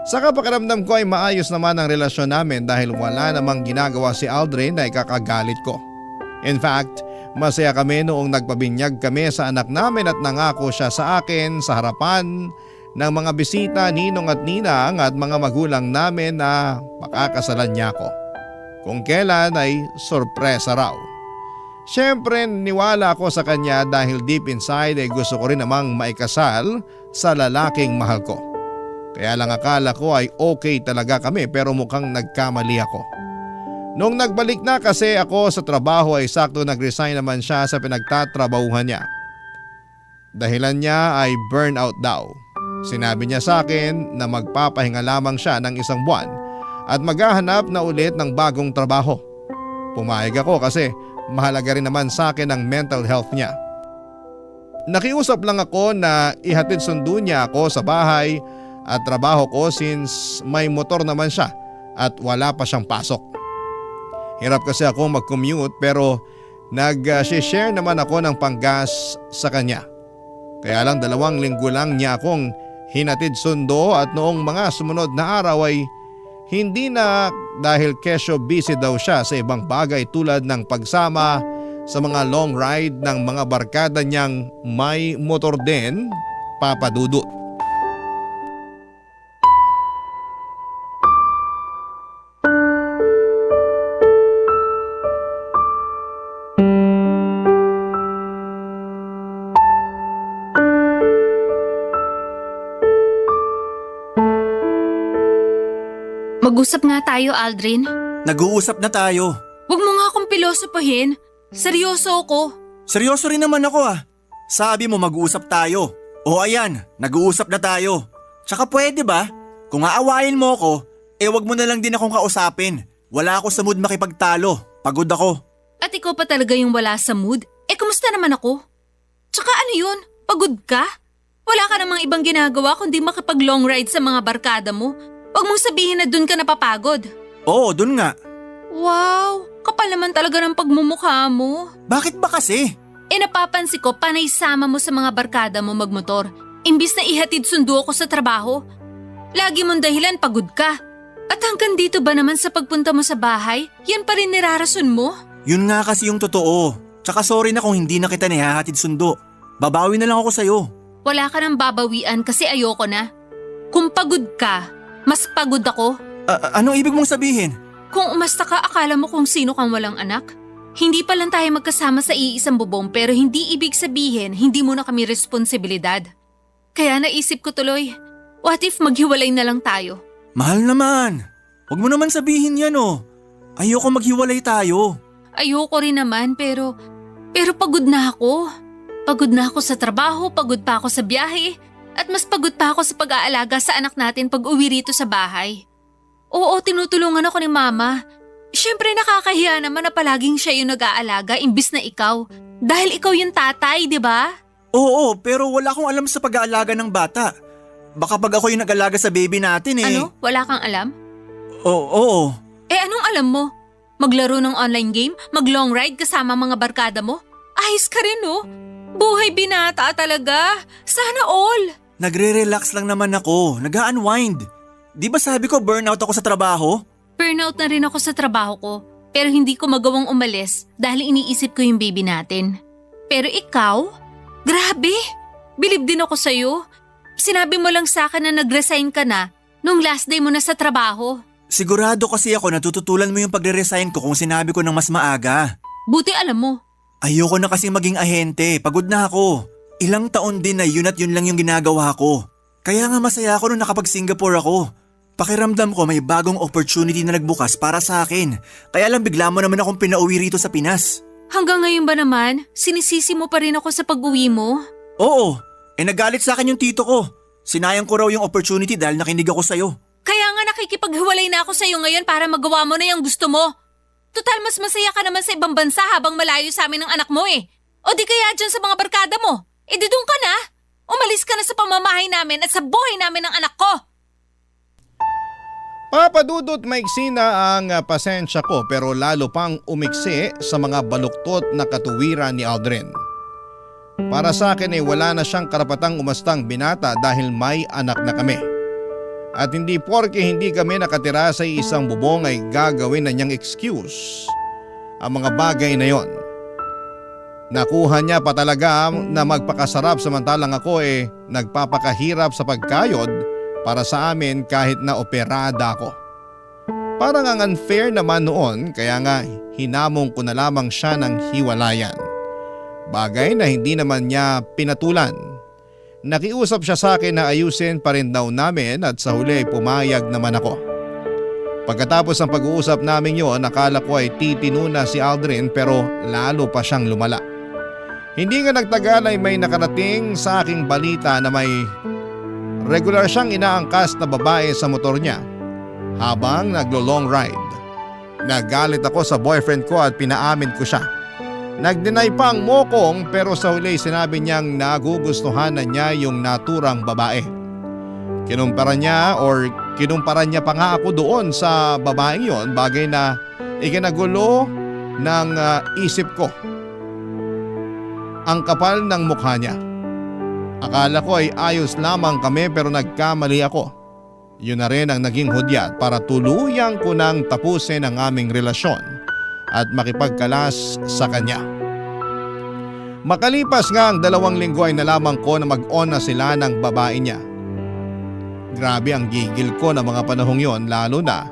Sa pakiramdam ko ay maayos naman ang relasyon namin dahil wala namang ginagawa si Aldrin na ikakagalit ko. In fact, masaya kami noong nagpabinyag kami sa anak namin at nangako siya sa akin sa harapan ng mga bisita, ninong at ninang at mga magulang namin na makakasalan niya ako. Kung kailan ay sorpresa raw. Siyempre niwala ako sa kanya dahil deep inside ay gusto ko rin namang maikasal sa lalaking mahal ko. Kaya lang akala ko ay okay talaga kami pero mukhang nagkamali ako. Nung nagbalik na kasi ako sa trabaho ay sakto nag-resign naman siya sa pinagtatrabahuhan niya. Dahilan niya ay burnout daw. Sinabi niya sa akin na magpapahinga lamang siya ng 1 buwan at maghahanap na ulit ng bagong trabaho. Pumayag ako kasi mahalaga rin naman sa akin ang mental health niya. Nakiusap lang ako na ihatid sundo niya ako sa bahay at trabaho ko since may motor naman siya at wala pa siyang pasok. Hirap kasi ako mag-commute pero nag-share naman ako ng panggas sa kanya. Kaya lang 2 linggo lang niya akong hinatid sundo at noong mga sumunod na araw ay hindi na dahil kesyo busy daw siya sa ibang bagay tulad ng pagsama sa mga long ride ng mga barkada niyang may motor din, Papadudut. Mag-usap nga tayo, Aldrin. Nag-uusap na tayo. Huwag mo nga akong pilosopahin. Seryoso ako. Seryoso rin naman ako ah. Sabi mo mag-uusap tayo. O ayan, nag-uusap na tayo. Tsaka pwede ba? Kung aawayin mo ako, wag mo na lang din akong kausapin. Wala ako sa mood makipagtalo. Pagod ako. At ikaw pa talaga yung wala sa mood? Kumusta naman ako? Tsaka ano yun? Pagod ka? Wala ka namang ibang ginagawa kundi makipag-long ride sa mga barkada mo. Huwag mong sabihin na dun ka napapagod. Oo, dun nga. Wow, kapal naman talaga ng pagmumukha mo. Bakit ba kasi? Napapansin ko panay sama mo sa mga barkada mo magmotor. Imbis na ihatid sundo ako sa trabaho. Lagi mong dahilan pagod ka. At hanggang dito ba naman sa pagpunta mo sa bahay, yan pa rin nirarason mo? Yun nga kasi yung totoo. Tsaka sorry na kung hindi na kita nihahatid sundo. Babawi na lang ako sa'yo. Wala ka nang babawian kasi ayoko na. Kung pagod ka, mas pagod ako. Anong ibig mong sabihin? Kung umasta ka, akala mo kung sino kang walang anak? Hindi pa lang tayo magkasama sa iisang bubong pero hindi ibig sabihin hindi mo na kami responsibilidad. Kaya naisip ko tuloy, what if maghiwalay na lang tayo? Mahal naman. Huwag mo naman sabihin yan oh. Ayoko maghiwalay tayo. Ayoko rin naman pero pagod na ako. Pagod na ako sa trabaho, pagod pa ako sa biyahe, at mas pagod pa ako sa pag-aalaga sa anak natin pag uwi rito sa bahay. Oo, tinutulungan ako ni Mama. Siyempre nakakahiya naman na palaging siya yung nag-aalaga imbis na ikaw. Dahil ikaw yung tatay, di ba? Oo, pero wala akong alam sa pag-aalaga ng bata. Baka pag ako yung nag-alaga sa baby natin eh. Ano? Wala kang alam? Oo. Anong alam mo? Maglaro ng online game? Mag-long ride kasama mga barkada mo? Ayos ka rin oh. Buhay binata talaga. Sana all. Nagre-relax lang naman ako. Nag-unwind. Di ba sabi ko burnout ako sa trabaho? Burnout na rin ako sa trabaho ko. Pero hindi ko magawang umalis dahil iniisip ko yung baby natin. Pero ikaw? Grabe! Bilib din ako sa'yo. Sinabi mo lang sa akin na nag-resign ka na nung last day mo na sa trabaho. Sigurado kasi ako natututulan mo yung pagre-resign ko kung sinabi ko ng mas maaga. Buti alam mo. Ayoko na kasing maging ahente. Pagod na ako. Ilang taon din na yun at yun lang yung ginagawa ko. Kaya nga masaya ako nung nakapag-Singapore ako. Pakiramdam ko may bagong opportunity na nagbukas para sa akin. Kaya lang bigla mo naman akong pinauwi rito sa Pinas. Hanggang ngayon ba naman, sinisisi mo pa rin ako sa pag-uwi mo? Oo. Nagalit sa akin yung tito ko. Sinayang ko raw yung opportunity dahil nakinig ako sa'yo. Kaya nga nakikipaghiwalay na ako sa'yo ngayon para magawa mo na yung gusto mo. Total mas masaya ka naman sa ibang bansa habang malayo sa amin ng anak mo eh. O di kaya dyan sa mga barkada mo. Di doon ka na. Umalis ka na sa pamamahay namin at sa buhay namin ng anak ko. Papadudot maiksi na ang pasensya ko pero lalo pang umiksi sa mga baluktot na katuwiran ni Aldrin. Para sa akin wala na siyang karapatang umastang binata dahil may anak na kami. At hindi porke hindi kami nakatira sa isang bubong ay gagawin na niyang excuse ang mga bagay na yon. Nakuha niya pa talaga na magpakasarap samantalang ako nagpapakahirap sa pagkayod para sa amin kahit na operada ako. Parang ang unfair naman noon kaya nga hinamong ko na lamang siya ng hiwalayan. Bagay na hindi naman niya pinatulan. Nakiusap siya sa akin na ayusin pa rin daw namin at sa huli ay pumayag naman ako. Pagkatapos ng pag-uusap namin yon, nakala ko ay titino na si Aldrin pero lalo pa siyang lumala. Hindi nga nagtagal ay may nakarating sa aking balita na may regular siyang inaangkas na babae sa motor niya habang naglo-long ride. Nagalit ako sa boyfriend ko at pinaamin ko siya. Nag-deny pa ang mokong pero sa huli sinabi niyang nagugustuhan na niya yung naturang babae. Kinumpara niya pa nga ako doon sa babaeng yon, bagay na ikinagulo ng isip ko. Ang kapal ng mukha niya. Akala ko ay ayos lamang kami pero nagkamali ako. Yun na rin ang naging hudyat para tuluyang ko nang tapusin ang aming relasyon at makipagkalas sa kanya. Makalipas nga ang 2 linggo ay nalaman ko na mag-on na sila ng babae niya. Grabe ang gigil ko na mga panahong yon lalo na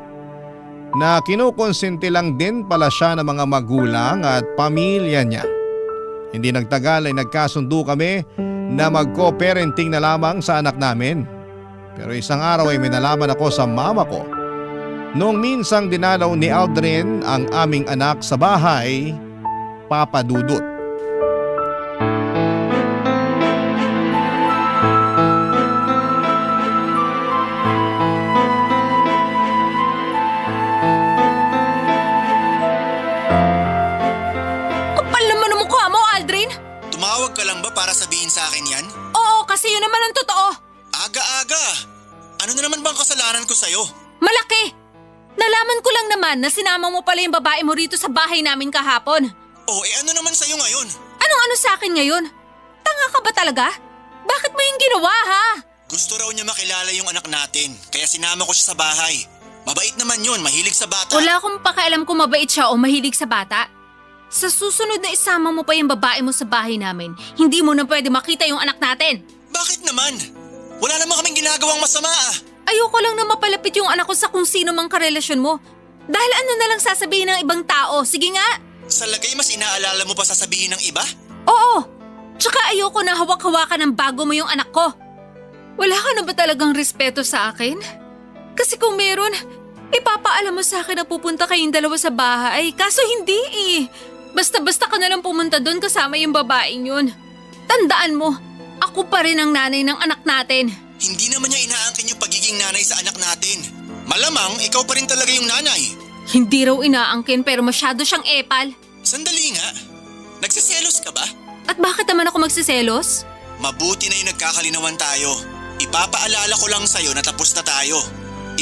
kinukonsinti lang din pala siya ng mga magulang at pamilya niya. Hindi nagtagal ay nagkasundo kami na mag-co-parenting na lamang sa anak namin. Pero isang araw ay may nalaman ako sa mama ko Noong minsang dinalaw ni Aldrin ang aming anak sa bahay, Papa Dudut. Kapal naman ang mukha mo, Aldrin! Tumawag ka lang ba para sabihin sa akin yan? Oo, kasi yun naman ang totoo. Aga-aga! Ano na naman bang kasalanan ko sa'yo? Malaki! Nalaman ko lang naman na sinama mo pala yung babae mo rito sa bahay namin kahapon. Ano naman sa'yo ngayon? Anong sa akin ngayon? Tanga ka ba talaga? Bakit mo yung ginawa, ha? Gusto raw niya makilala yung anak natin, kaya sinama ko siya sa bahay. Mabait naman yun, mahilig sa bata. Wala akong pakialam kung mabait siya o mahilig sa bata. Sa susunod na isama mo pa yung babae mo sa bahay namin, hindi mo na pwede makita yung anak natin. Bakit naman? Wala naman kaming ginagawang masama ah. Ayoko lang na mapalapit yung anak ko sa kung sino mang karelasyon mo. Dahil ano na lang sasabihin ng ibang tao, sige nga. Sa lagay mas inaalala mo pa sasabihin ng iba? Oo! Tsaka ayoko na hawak-hawakan ng bago mo yung anak ko. Wala ka na ba talagang respeto sa akin? Kasi kung meron, ipapaalam mo sa akin na pupunta kayong dalawa sa bahay. Kaso hindi eh. Basta-basta ka na lang pumunta doon kasama yung babaeng yun. Tandaan mo, ako pa rin ang nanay ng anak natin. Hindi naman niya inaangkin yung pagiging nanay sa anak natin. Malamang ikaw pa rin talaga yung nanay. Hindi raw inaangkin pero masyado siyang epal. Sandali nga. Nagsiselos ka ba? At bakit naman ako magsiselos? Mabuti na yung nagkakalinawan tayo. Ipapaalala ko lang sa'yo na tapos na tayo.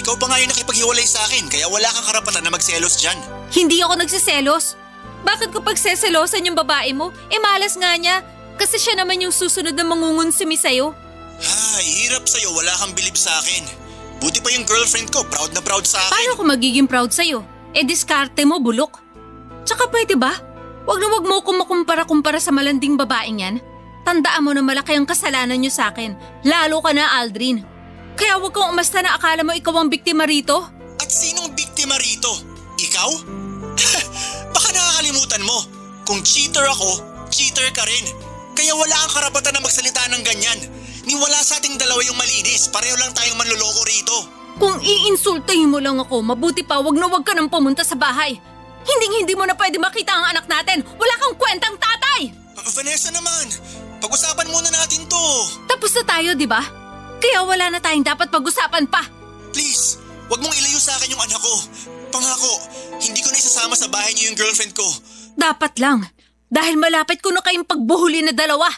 Ikaw pa nga yung nakipaghiwalay sa akin kaya wala kang karapatan na magselos dyan. Hindi ako nagsiselos. Bakit ko pagseselosan yung babae mo? Malas nga niya. Kasi siya naman yung susunod na mangungunsumi sa'yo. Ay, hirap sa'yo, wala kang bilib sa akin. Buti pa yung girlfriend ko, proud na proud sa akin. Paano ako magiging proud sa'yo? Diskarte mo, bulok. Tsaka pwede ba? Wag mo akong makumpara-kumpara sa malanding babaeng yan. Tandaan mo na malaki ang kasalanan niyo sa akin. Lalo ka na, Aldrin. Kaya wag kang umasta na akala mo ikaw ang biktima rito. At sinong biktima rito? Ikaw? Baka nakakalimutan mo. Kung cheater ako, cheater ka rin. Kaya wala kang karapatan na magsalita ng ganyan. Niwala sa ating dalawa yung malinis. Pareho lang tayong manloloko rito. Kung iinsultahin mo lang ako, mabuti pa wag na wag ka nang pumunta sa bahay. Hindi mo na pwede makita ang anak natin. Wala kang kwentang tatay! Vanessa naman, pag-usapan muna natin to. Tapos na tayo, di ba? Kaya wala na tayong dapat pag-usapan pa. Please, wag mong ilayo sa akin yung anak ko. Pangako, hindi ko na isasama sa bahay niyo yung girlfriend ko. Dapat lang. Dahil malapit ko na kayong pagbuhuli na dalawa.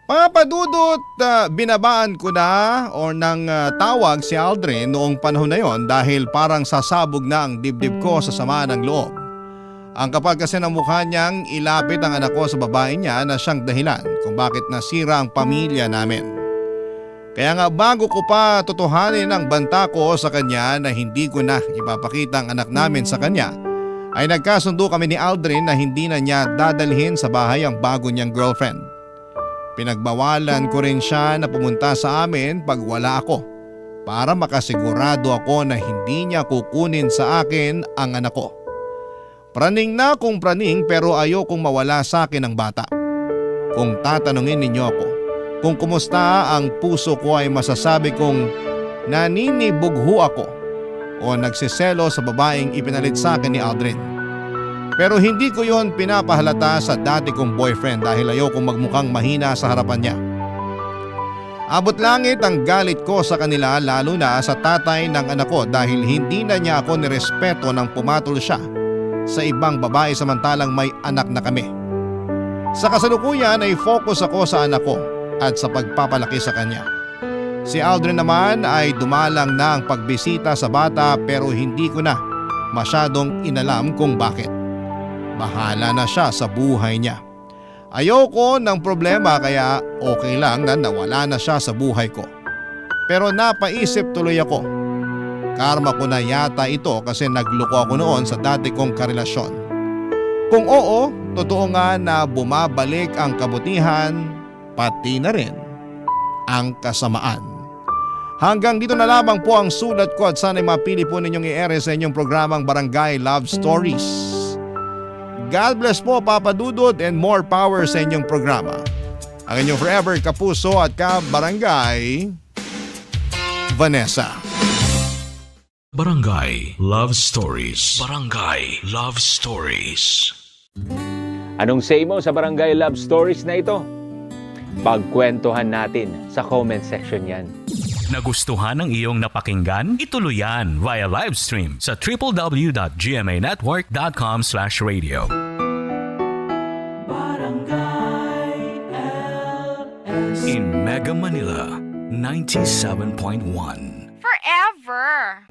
Papa Dudut, binabaan ko na o nang tawag si Aldrin noong panahon na yon dahil parang sasabog na ang dibdib ko sa sama ng loob. Ang kapal kasi ng mukha niyang ilapit ang anak ko sa babae niya na siyang dahilan kung bakit nasira ang pamilya namin. Kaya nga bago ko pa tutuhanin ang banta ko sa kanya na hindi ko na ipapakita ang anak namin sa kanya, ay nagkasundo kami ni Aldrin na hindi na niya dadalhin sa bahay ang bago niyang girlfriend. Pinagbawalan ko rin siya na pumunta sa amin pag wala ako para makasigurado ako na hindi niya kukunin sa akin ang anak ko. Praning na kung praning pero ayokong mawala sa akin ang bata. Kung tatanungin ninyo ako kung kumusta ang puso ko ay masasabi kong naninibugho ako o nagsiselo sa babaeng ipinalit sa akin ni Aldrin. Pero hindi ko yon pinapahalata sa dati kong boyfriend dahil ayokong magmukhang mahina sa harapan niya. Abot langit ang galit ko sa kanila lalo na sa tatay ng anak ko dahil hindi na niya ako nirespeto nang pumatol siya sa ibang babae samantalang may anak na kami. Sa kasalukuyan ay focus ako sa anak ko at sa pagpapalaki sa kanya. Si Aldrin naman ay dumalang na ang pagbisita sa bata pero hindi ko na masyadong inalam kung bakit. Bahala na siya sa buhay niya. Ayoko ng problema kaya okay lang na nawala na siya sa buhay ko. Pero napaisip tuloy ako. Karma ko na yata ito kasi nagloko ako noon sa dati kong karelasyon. Kung oo, totoo nga na bumabalik ang kabutihan, pati na rin ang kasamaan. Hanggang dito na lamang po ang sulat ko at sana'y mapili po ninyong i-air sa inyong programang Barangay Love Stories. God bless po Papa Dudut and more power sa inyong programa. Ang inyong forever kapuso at ka-barangay, Vanessa. Barangay Love Stories. Barangay Love Stories. Anong say mo sa Barangay Love Stories na ito? Pagkwentuhan natin sa comment section yan. Nagustuhan ng iyong napakinggan? Ituloy yan via live stream sa www.gmanetwork.com/radio. In Mega Manila, 97.1. Forever!